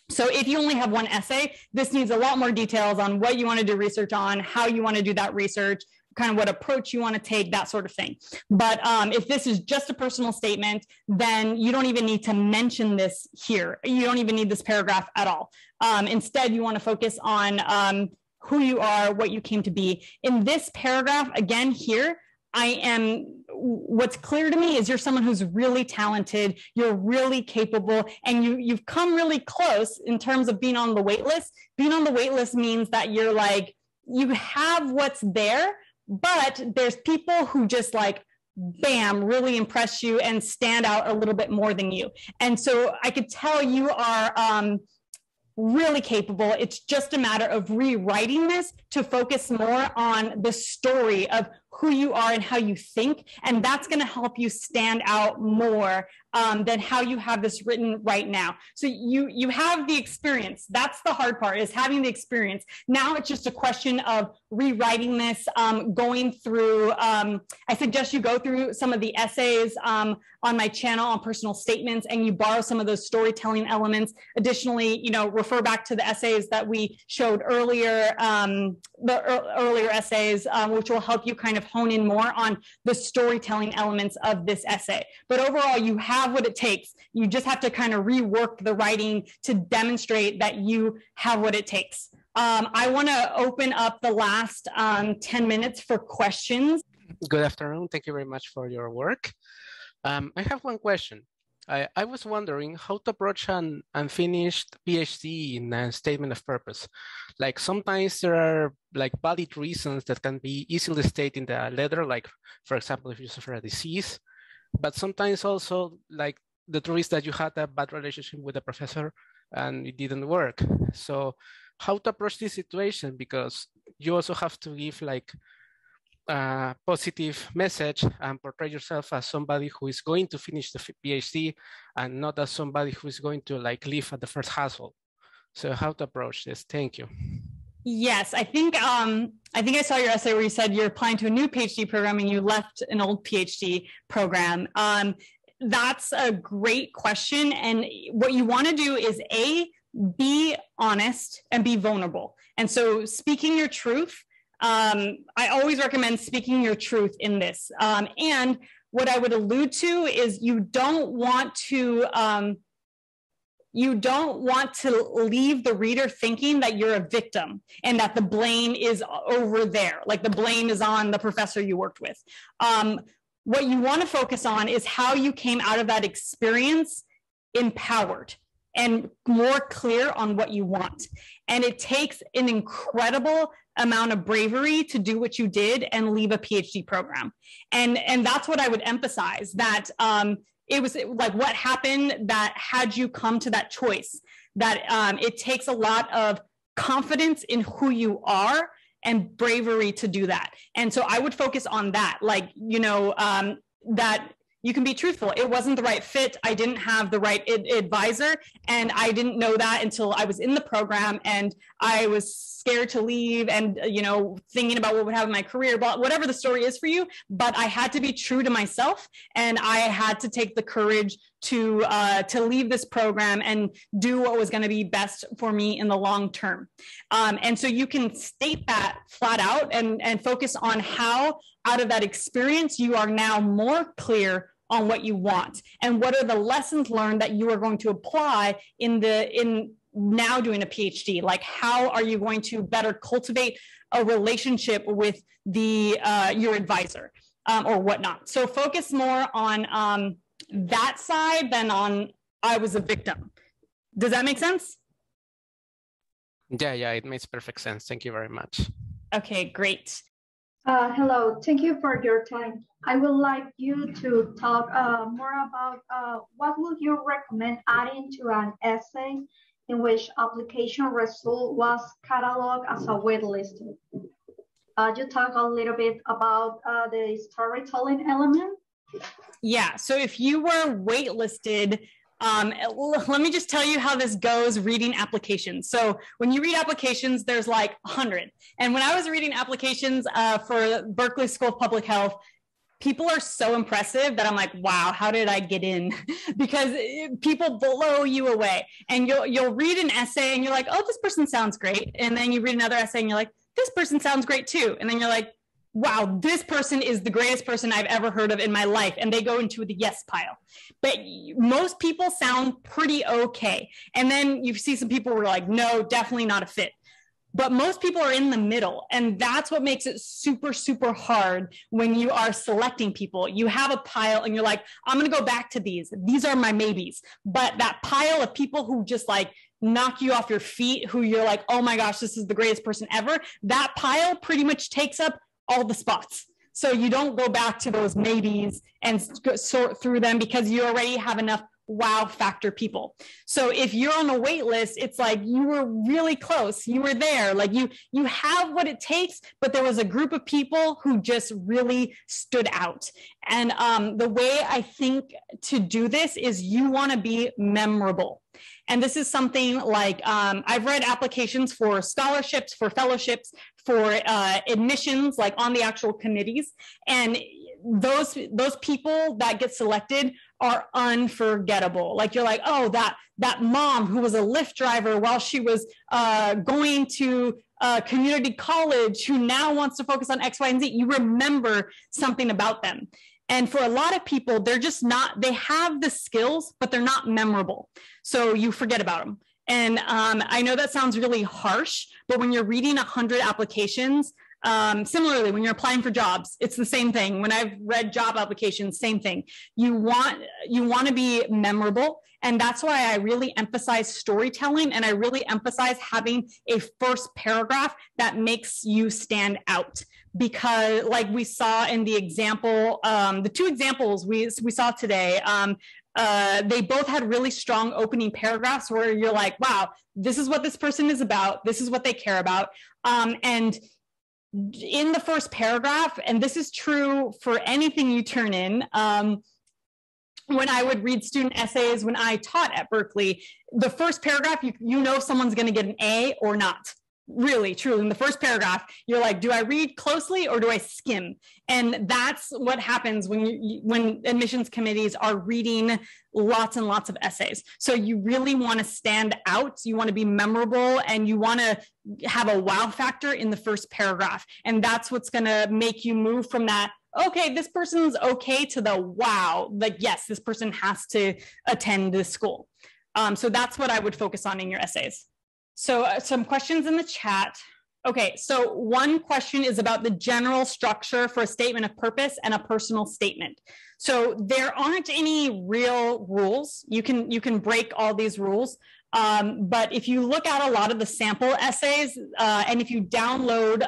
So if you only have one essay, this needs a lot more details on what you want to do research on, how you want to do that research, kind of what approach you want to take, that sort of thing. But if this is just a personal statement, then you don't even need to mention this here. You don't even need this paragraph at all. Instead, you want to focus on who you are, what you came to be. In this paragraph, again, here, what's clear to me is you're someone who's really talented, you're really capable, and you've come really close in terms of being on the wait list. Being on the wait list means that you're like, you have what's there, but there's people who just like, bam, really impress you and stand out a little bit more than you. And so I could tell you are really capable. It's just a matter of rewriting this to focus more on the story of who you are and how you think. And that's going to help you stand out more than how you have this written right now. So you have the experience. That's the hard part, is having the experience. Now it's just a question of rewriting this, going through, I suggest you go through some of the essays on my channel on personal statements, and you borrow some of those storytelling elements. Additionally, refer back to the essays that we showed earlier, earlier essays, which will help you kind of hone in more on the storytelling elements of this essay. But overall, you have what it takes. You just have to kind of rework the writing to demonstrate that you have what it takes. I want to open up the last 10 minutes for questions. Good afternoon. Thank you very much for your work. I have one question. I was wondering how to approach an unfinished PhD in a statement of purpose. Like sometimes there are like valid reasons that can be easily stated in the letter, like for example, if you suffer a disease, but sometimes also like the truth is that you had a bad relationship with the professor and it didn't work. So how to approach this situation? Because you also have to give like a positive message and portray yourself as somebody who is going to finish the PhD and not as somebody who is going to like leave at the first hassle. So how to approach this? Thank you. Yes, I think I saw your essay where you said you're applying to a new PhD program and you left an old PhD program. That's a great question. And what you want to do is be honest and be vulnerable. And so speaking your truth, I always recommend speaking your truth in this. And what I would allude to is you don't want to leave the reader thinking that you're a victim and that the blame is over there, like the blame is on the professor you worked with. What you want to focus on is how you came out of that experience empowered and more clear on what you want. And it takes an incredible amount of bravery to do what you did and leave a PhD program. And that's what I would emphasize, that it was like what happened that had you come to that choice, that it takes a lot of confidence in who you are and bravery to do that. And so I would focus on that, like, that you can be truthful. It wasn't the right fit. I didn't have the right advisor. And I didn't know that until I was in the program and I was scared to leave and, thinking about what would happen in my career, but whatever the story is for you. But I had to be true to myself. And I had to take the courage to leave this program and do what was going to be best for me in the long term. And so you can state that flat out and focus on how out of that experience, you are now more clear on what you want and what are the lessons learned that you are going to apply in now doing a PhD. Like, how are you going to better cultivate a relationship with your advisor or whatnot? So focus more on that side than on I was a victim. Does that make sense? Yeah, it makes perfect sense. Thank you very much. Okay, great. Hello, thank you for your time. I would like you to talk more about what would you recommend adding to an essay in which application result was cataloged as a waitlist. You talk a little bit about the storytelling element. Yeah, so if you were waitlisted, Let me just tell you how this goes reading applications. So when you read applications, there's like 100. And when I was reading applications for Berkeley School of Public Health, people are so impressive that I'm like, wow, how did I get in? Because people blow you away. And you'll read an essay and you're like, oh, this person sounds great. And then you read another essay and you're like, this person sounds great too. And then you're like, wow, this person is the greatest person I've ever heard of in my life. And they go into the yes pile. But most people sound pretty okay. And then you see some people who are like, no, definitely not a fit. But most people are in the middle. And that's what makes it super, super hard when you are selecting people. You have a pile and you're like, I'm going to go back to these. These are my maybes. But that pile of people who just like knock you off your feet, who you're like, oh my gosh, this is the greatest person ever. That pile pretty much takes up all the spots. So you don't go back to those maybes and sort through them because you already have enough wow factor people. So if you're on a wait list, it's like you were really close, you were there, like you have what it takes, but there was a group of people who just really stood out. And the way I think to do this is you want to be memorable. And this is something like I've read applications for scholarships, for fellowships, for admissions, like on the actual committees. And those people that get selected are unforgettable. Like you're like, oh, that mom who was a Lyft driver while she was going to community college, who now wants to focus on X, Y, and Z. You remember something about them. And for a lot of people, they're just not, they have the skills, but they're not memorable. So you forget about them. And I know that sounds really harsh, but when you're reading 100 applications, similarly, when you're applying for jobs, it's the same thing. When I've read job applications, same thing. You want to be memorable. And that's why I really emphasize storytelling. And I really emphasize having a first paragraph that makes you stand out. Because like we saw in the example, the two examples we saw today, they both had really strong opening paragraphs where you're like, wow, this is what this person is about. This is what they care about. And in the first paragraph, and this is true for anything you turn in, when I would read student essays, when I taught at Berkeley, the first paragraph, you know if someone's going to get an A or not. Really, truly, in the first paragraph, you're like, do I read closely or do I skim? And that's what happens when admissions committees are reading lots and lots of essays. So you really want to stand out, you want to be memorable, and you want to have a wow factor in the first paragraph. And that's what's going to make you move from that, okay, this person's okay, to the wow, like, yes, this person has to attend this school. So that's what I would focus on in your essays. So some questions in the chat. Okay, so one question is about the general structure for a statement of purpose and a personal statement. So there aren't any real rules. You can break all these rules. But if you look at a lot of the sample essays, and if you download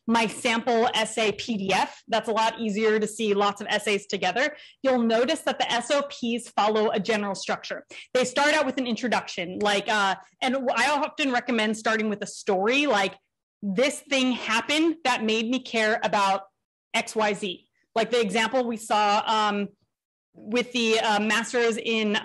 my sample essay PDF, that's a lot easier to see lots of essays together. You'll notice that the SOPs follow a general structure. They start out with an introduction, like, and I often recommend starting with a story, like, this thing happened that made me care about XYZ. Like the example we saw with the masters in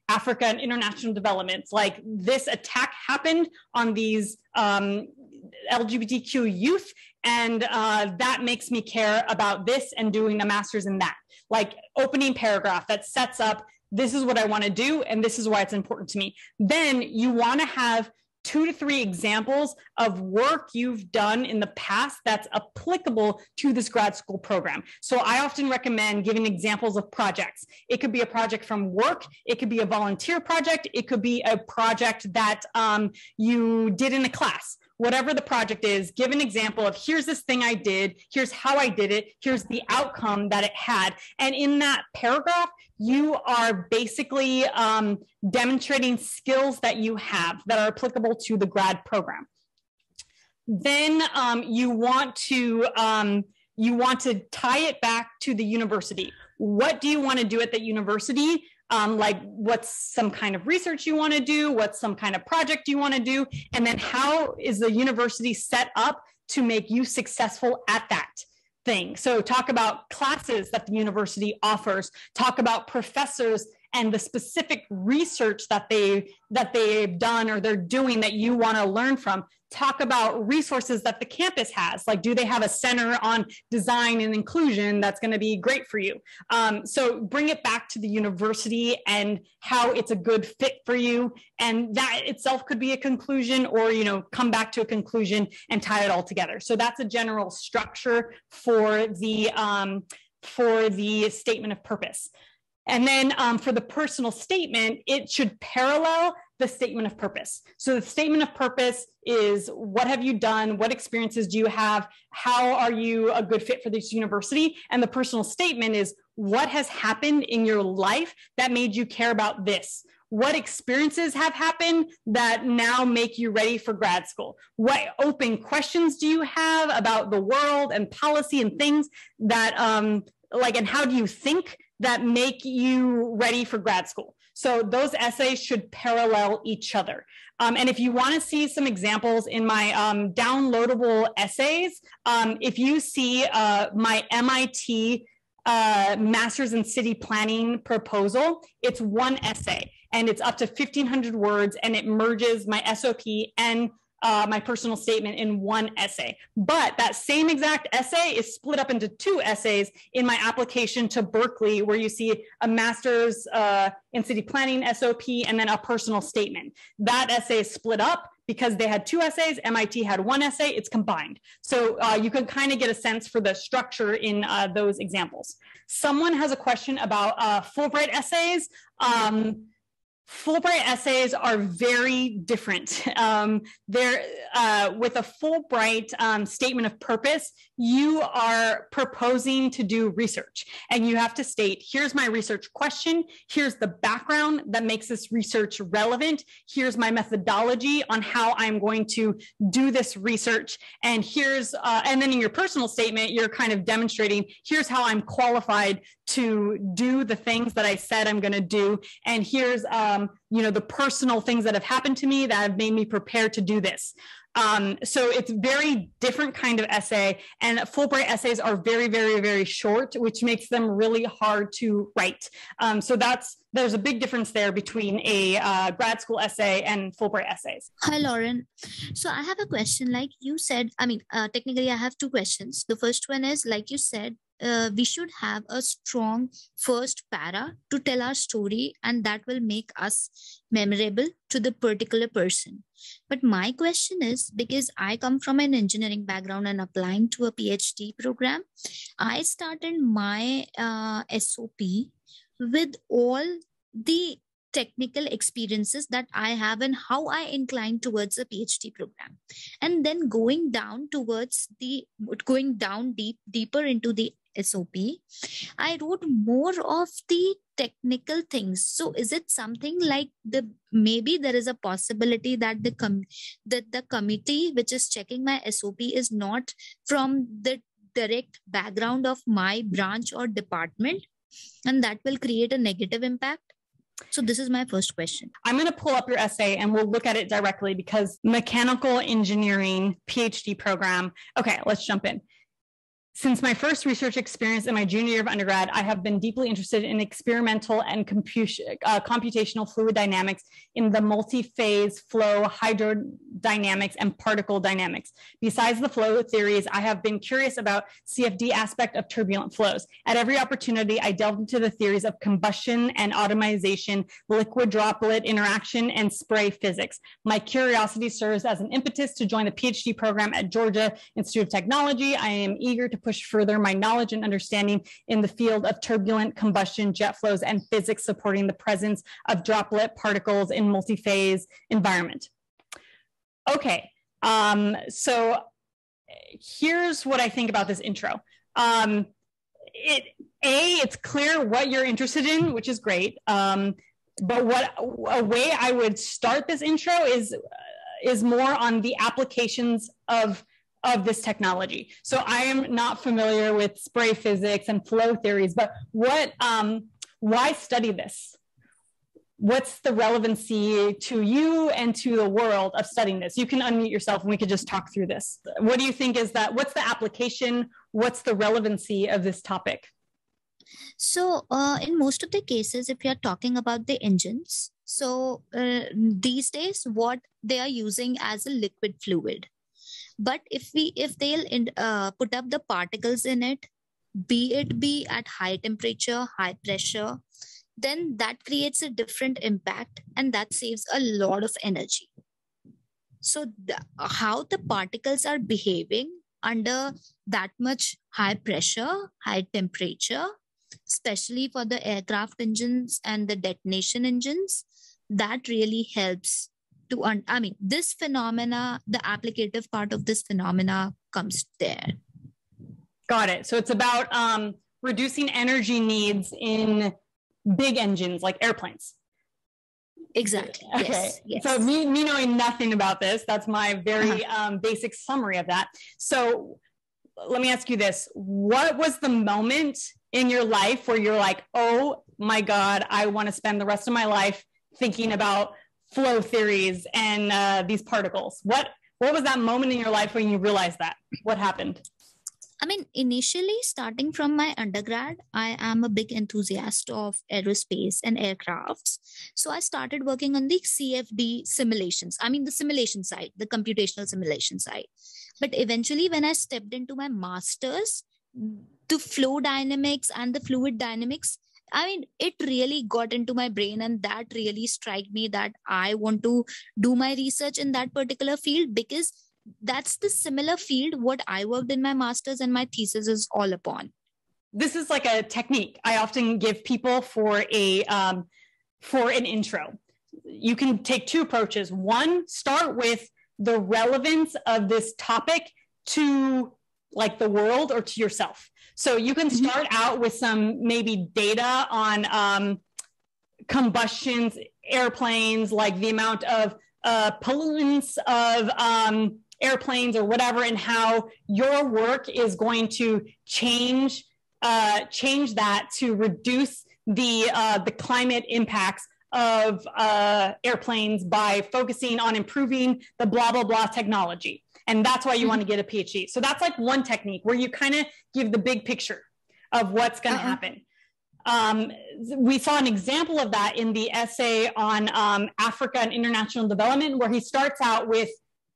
Africa and international development, like this attack happened on these LGBTQ youth, and that makes me care about this and doing a master's in that. Like opening paragraph that sets up, this is what I want to do and this is why it's important to me. Then you want to have 2 to 3 examples of work you've done in the past that's applicable to this grad school program. So I often recommend giving examples of projects. It could be a project from work, it could be a volunteer project, it could be a project that you did in a class. Whatever the project is, give an example of, here's this thing I did, here's how I did it, here's the outcome that it had. And in that paragraph, you are basically demonstrating skills that you have that are applicable to the grad program. Then you want to tie it back to the university. What do you want to do at the university? Like what's some kind of research you want to do, what's some kind of project you want to do, and then how is the university set up to make you successful at that thing. So talk about classes that the university offers, talk about professors and the specific research that they've done or they're doing that you want to learn from. Talk about resources that the campus has. Like, do they have a center on design and inclusion that's going to be great for you? So bring it back to the university and how it's a good fit for you. And that itself could be a conclusion, or, you know, come back to a conclusion and tie it all together. So that's a general structure for the statement of purpose. And then for the personal statement, it should parallel the statement of purpose. So the statement of purpose is, what have you done? What experiences do you have? How are you a good fit for this university? And the personal statement is, what has happened in your life that made you care about this? What experiences have happened that now make you ready for grad school? What open questions do you have about the world and policy and things that, and how do you think that make you ready for grad school? So those essays should parallel each other. And if you want to see some examples in my downloadable essays, if you see my MIT Master's in City Planning proposal, it's one essay and it's up to 1,500 words, and it merges my SOP and my personal statement in one essay. But that same exact essay is split up into 2 essays in my application to Berkeley, where you see a master's in city planning SOP and then a personal statement. That essay is split up because they had 2 essays, MIT had 1 essay, it's combined. So you can kind of get a sense for the structure in those examples. Someone has a question about Fulbright essays. Fulbright essays are very different. They're with a Fulbright statement of purpose, you are proposing to do research, and you have to state, here's my research question, here's the background that makes this research relevant, here's my methodology on how I'm going to do this research, and here's, and then in your personal statement, you're kind of demonstrating, here's how I'm qualified to do the things that I said I'm going to do, and here's the personal things that have happened to me that have made me prepared to do this. So it's very different kind of essay, and Fulbright essays are very, very, very short, which makes them really hard to write. So there's a big difference there between a grad school essay and Fulbright essays. Hi, Lauren. So I have a question. Like you said, technically I have 2 questions. The first one is, like you said, we should have a strong first para to tell our story, and that will make us memorable to the particular person. But my question is, because I come from an engineering background and applying to a PhD program, I started my SOP with all the technical experiences that I have and how I incline towards a PhD program. And then going down deeper into the SOP, I wrote more of the technical things. So is it something like maybe there is a possibility that the committee which is checking my SOP is not from the direct background of my branch or department, and that will create a negative impact? So this is my first question. I'm going to pull up your essay and we'll look at it directly, because mechanical engineering PhD program. Okay, let's jump in. Since my first research experience in my junior year of undergrad, I have been deeply interested in experimental and computational fluid dynamics in the multi-phase flow, hydrodynamics, and particle dynamics. Besides the flow theories, I have been curious about CFD aspect of turbulent flows. At every opportunity, I delved into the theories of combustion and atomization, liquid droplet interaction, and spray physics. My curiosity serves as an impetus to join the PhD program at Georgia Institute of Technology. I am eager to push further my knowledge and understanding in the field of turbulent combustion, jet flows, and physics supporting the presence of droplet particles in multi-phase environment. Okay, so here's what I think about this intro. It's clear what you're interested in, which is great. But a way I would start this intro is more on the applications of this technology. So I am not familiar with spray physics and flow theories, but why study this? What's the relevancy to you and to the world of studying this? You can unmute yourself and we could just talk through this. What do you think what's the application? What's the relevancy of this topic? So in most of the cases, if you're talking about the engines, so these days what they are using as a liquid fluid. But if they'll put up the particles in it, be at high temperature, high pressure, then that creates a different impact and that saves a lot of energy. So how the particles are behaving under that much high pressure, high temperature, especially for the aircraft engines and the detonation engines, that really helps to, this phenomena, the applicative part of this phenomena comes there. Got it. So it's about reducing energy needs in big engines like airplanes. Exactly. Okay. Yes. Yes. So me knowing nothing about this, that's my very basic summary of that. So let me ask you this. What was the moment in your life where you're like, oh my God, I want to spend the rest of my life thinking about flow theories and these particles? What was that moment in your life when you realized that? What happened? Initially starting from my undergrad, I am a big enthusiast of aerospace and aircrafts. So I started working on the CFD simulations. The simulation side, the computational simulation side. But eventually when I stepped into my master's, the flow dynamics and the fluid dynamics, it really got into my brain, and that really struck me that I want to do my research in that particular field, because that's the similar field what I worked in my master's and my thesis is all upon. This is like a technique I often give people for an intro. You can take two approaches. One, start with the relevance of this topic to like the world or to yourself. So you can start out with some maybe data on combustions, airplanes, like the amount of pollutants of airplanes or whatever, and how your work is going to change that to reduce the climate impacts of airplanes by focusing on improving the blah, blah, blah technology. And that's why you want to get a PhD. So that's like one technique where you kind of give the big picture of what's going to happen. We saw an example of that in the essay on Africa and international development, where he starts out with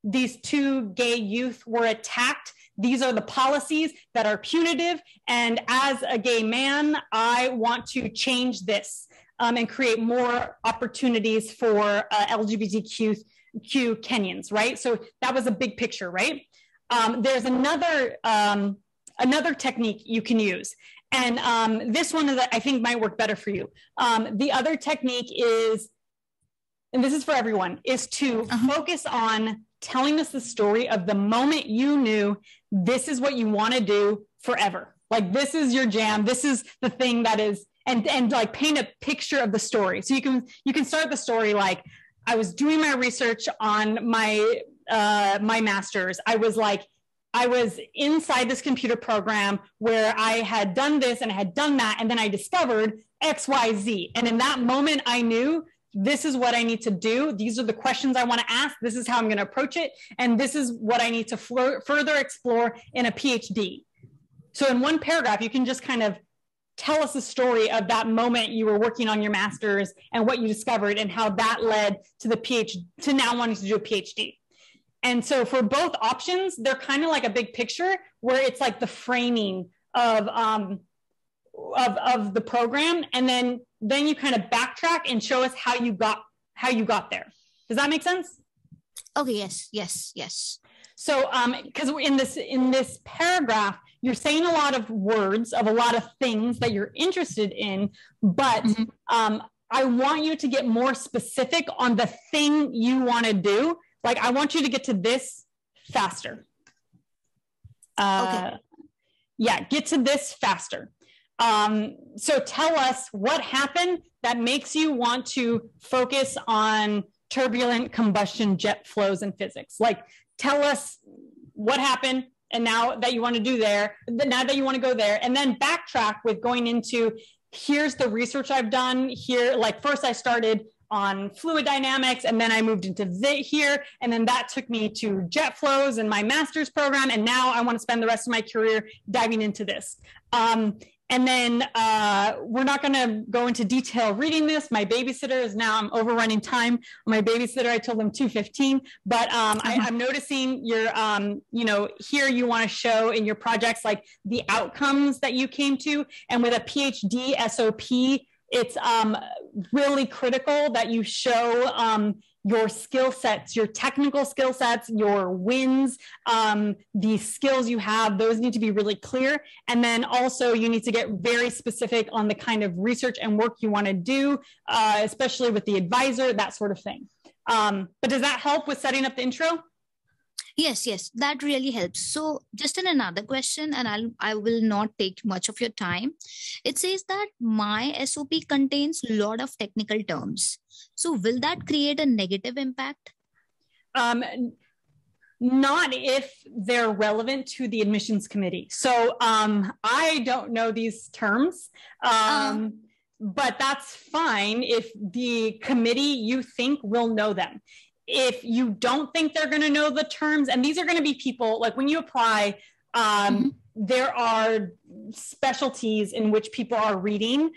these two gay youth were attacked. These are the policies that are punitive. And as a gay man, I want to change this and create more opportunities for LGBTQ Kenyans, right? So that was a big picture, right? There's another technique you can use. And this one is, I think might work better for you. The other technique is, and this is for everyone, is to focus on telling us the story of the moment you knew this is what you want to do forever. Like, this is your jam. This is the thing that is, and like paint a picture of the story. So you can start the story like, I was doing my research on my master's. I was inside this computer program where I had done this and I had done that, and then I discovered X, Y, Z. And in that moment, I knew this is what I need to do. These are the questions I want to ask. This is how I'm going to approach it. And this is what I need to further explore in a PhD. So in one paragraph, you can just kind of tell us the story of that moment you were working on your master's and what you discovered and how that led to the PhD, to now wanting to do a PhD. And so for both options, they're kind of like a big picture where it's like the framing of the program. And then you kind of backtrack and show us how you got there. Does that make sense? Okay, yes. So because in this paragraph, you're saying a lot of words of a lot of things that you're interested in, but I want you to get more specific on the thing you want to do. Like, I want you to get to this faster. Okay. Yeah, get to this faster. So tell us what happened that makes you want to focus on turbulent combustion jet flows and physics. Like, tell us what happened, and now that you want to do there, now that you want to go there, and then backtrack with going into, here's the research I've done here. Like, first I started on fluid dynamics, and then I moved into here, and then that took me to jet flows and my master's program, and now I want to spend the rest of my career diving into this. And then we're not going to go into detail reading this. My babysitter is now, I'm overrunning time. My babysitter, I told them 2:15, but I'm noticing your, here you want to show in your projects like the outcomes that you came to. And with a PhD SOP, it's really critical that you show your skill sets, your technical skill sets, your wins, the skills you have, those need to be really clear. And then also you need to get very specific on the kind of research and work you want to do, especially with the advisor, that sort of thing. But does that help with setting up the intro? Yes, that really helps. So just in another question, and I will not take much of your time. It says that my SOP contains a lot of technical terms. So will that create a negative impact? Not if they're relevant to the admissions committee. So I don't know these terms, but that's fine if the committee you think will know them. If you don't think they're going to know the terms, and these are going to be people, like when you apply, there are specialties in which people are reading.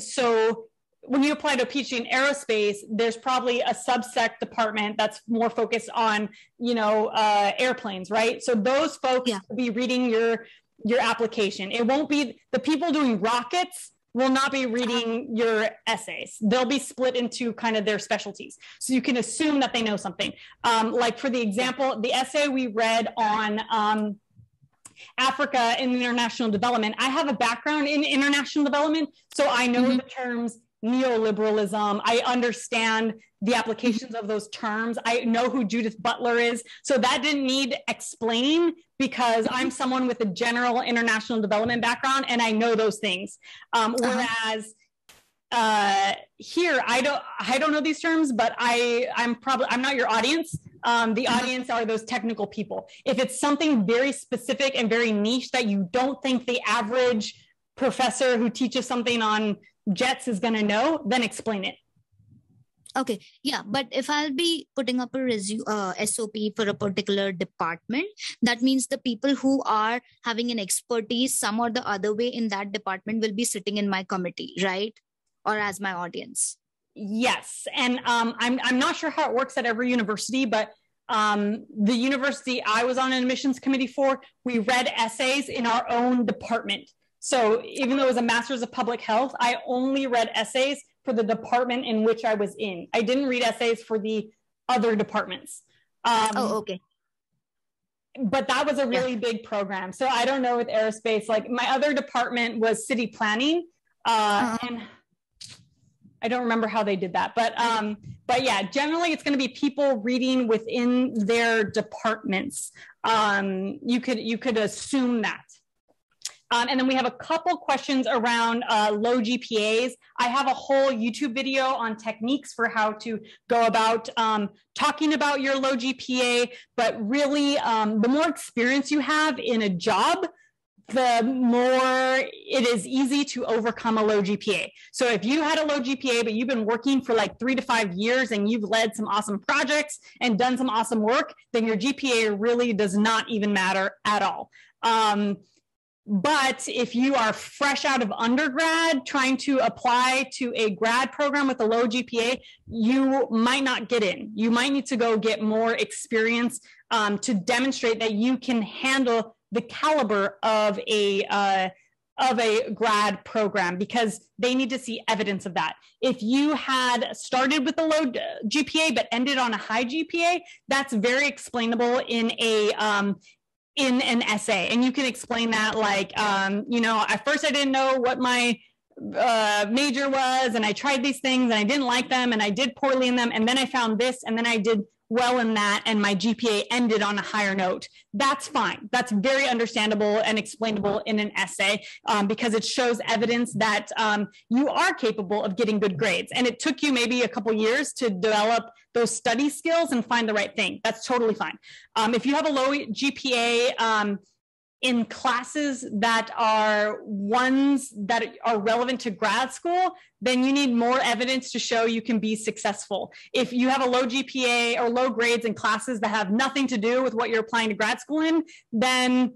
So when you apply to a PhD in aerospace, there's probably a subsect department that's more focused on, airplanes, right? So those folks will be reading your application. It won't be the people doing rockets will not be reading your essays. They'll be split into kind of their specialties. So you can assume that they know something. Like for the example, the essay we read on Africa in international development, I have a background in international development, so I know the terms neoliberalism. I understand the applications of those terms. I know who Judith Butler is. So that didn't need explaining because I'm someone with a general international development background and I know those things. Whereas here, I don't know these terms, but I'm not your audience. The audience are those technical people. If it's something very specific and very niche that you don't think the average professor who teaches something on jets is going to know, then explain it. Okay, yeah, but if I'll be putting up a SOP for a particular department, that means the people who are having an expertise some or the other way in that department will be sitting in my committee, right? Or as my audience. Yes, and I'm not sure how it works at every university, but the university I was on an admissions committee for, we read essays in our own department. So even though it was a master's of public health, I only read essays for the department in which I was in. I didn't read essays for the other departments. Okay. But that was a really big program. So I don't know with aerospace, like my other department was city planning. And I don't remember how they did that, but yeah, generally it's going to be people reading within their departments. You could assume that. And then we have a couple questions around low GPAs. I have a whole YouTube video on techniques for how to go about talking about your low GPA, but really the more experience you have in a job, the more it is easy to overcome a low GPA. So if you had a low GPA, but you've been working for like 3 to 5 years and you've led some awesome projects and done some awesome work, then your GPA really does not even matter at all. But if you are fresh out of undergrad trying to apply to a grad program with a low GPA, you might not get in. You might need to go get more experience to demonstrate that you can handle the caliber of a grad program, because they need to see evidence of that. If you had started with a low GPA but ended on a high GPA, that's very explainable in an essay. And you can explain that like, at first I didn't know what my major was, and I tried these things and I didn't like them and I did poorly in them. And then I found this and then I did well in that and my GPA ended on a higher note. That's fine. That's very understandable and explainable in an essay because it shows evidence that you are capable of getting good grades. And it took you maybe a couple years to develop those study skills and find the right thing. That's totally fine. If you have a low GPA in classes that are ones that are relevant to grad school, then you need more evidence to show you can be successful. If you have a low GPA or low grades in classes that have nothing to do with what you're applying to grad school in, then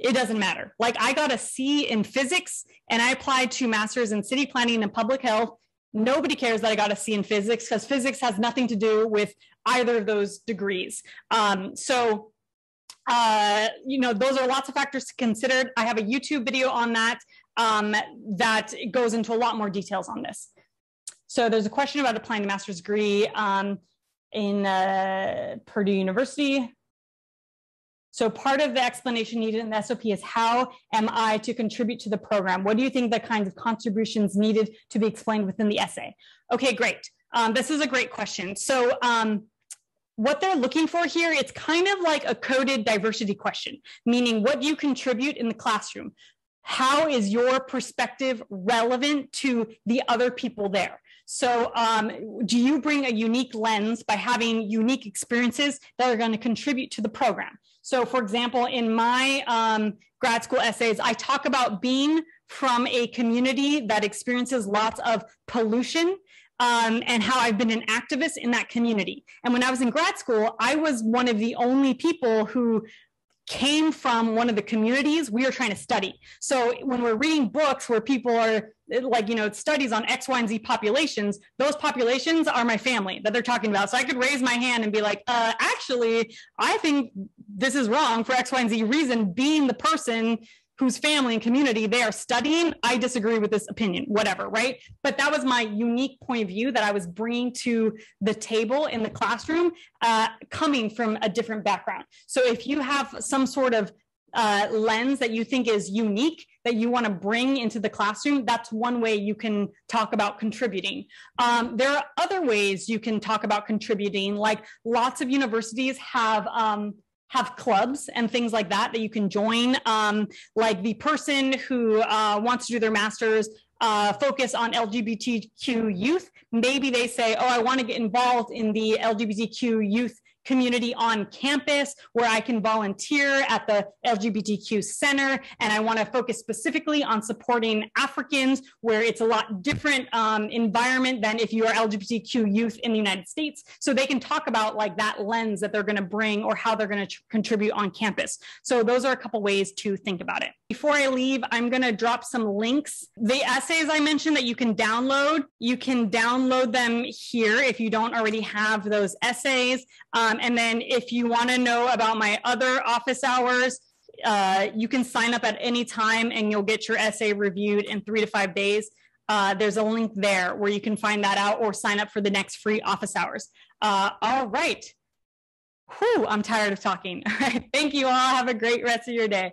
it doesn't matter. Like I got a C in physics and I applied to master's in city planning and public health. Nobody cares that I got a C in physics because physics has nothing to do with either of those degrees. You know, those are lots of factors to consider. I have a YouTube video on that that goes into a lot more details on this. So there's a question about applying a master's degree in Purdue University. So part of the explanation needed in the SOP is how am I to contribute to the program? What do you think the kinds of contributions needed to be explained within the essay? Okay, great. This is a great question. So what they're looking for here, it's kind of like a coded diversity question, meaning what do you contribute in the classroom? How is your perspective relevant to the other people there? So do you bring a unique lens by having unique experiences that are going to contribute to the program? So for example, in my grad school essays, I talk about being from a community that experiences lots of pollution and how I've been an activist in that community. And when I was in grad school, I was one of the only people who came from one of the communities we were trying to study. So when we're reading books where people are like, you know, studies on X, Y, and Z populations, those populations are my family that they're talking about. So I could raise my hand and be like, actually, I think this is wrong for X, Y, and Z reason, being the person whose family and community they are studying, I disagree with this opinion, whatever, right? But that was my unique point of view that I was bringing to the table in the classroom, coming from a different background. So if you have some sort of lens that you think is unique, that you want to bring into the classroom, that's one way you can talk about contributing. There are other ways you can talk about contributing, like lots of universities have clubs and things like that that you can join. Like the person who wants to do their master's focus on LGBTQ youth, maybe they say, oh, I want to get involved in the LGBTQ youth community on campus where I can volunteer at the LGBTQ center, and I want to focus specifically on supporting Africans where it's a lot different environment than if you are LGBTQ youth in the United States. So they can talk about like that lens that they're going to bring or how they're going to contribute on campus. So those are a couple ways to think about it. Before I leave, I'm going to drop some links. The essays I mentioned that you can download them here if you don't already have those essays. And then if you want to know about my other office hours, you can sign up at any time and you'll get your essay reviewed in 3 to 5 days. There's a link there where you can find that out or sign up for the next free office hours. All right. Whew, I'm tired of talking. All right. Thank you all. Have a great rest of your day.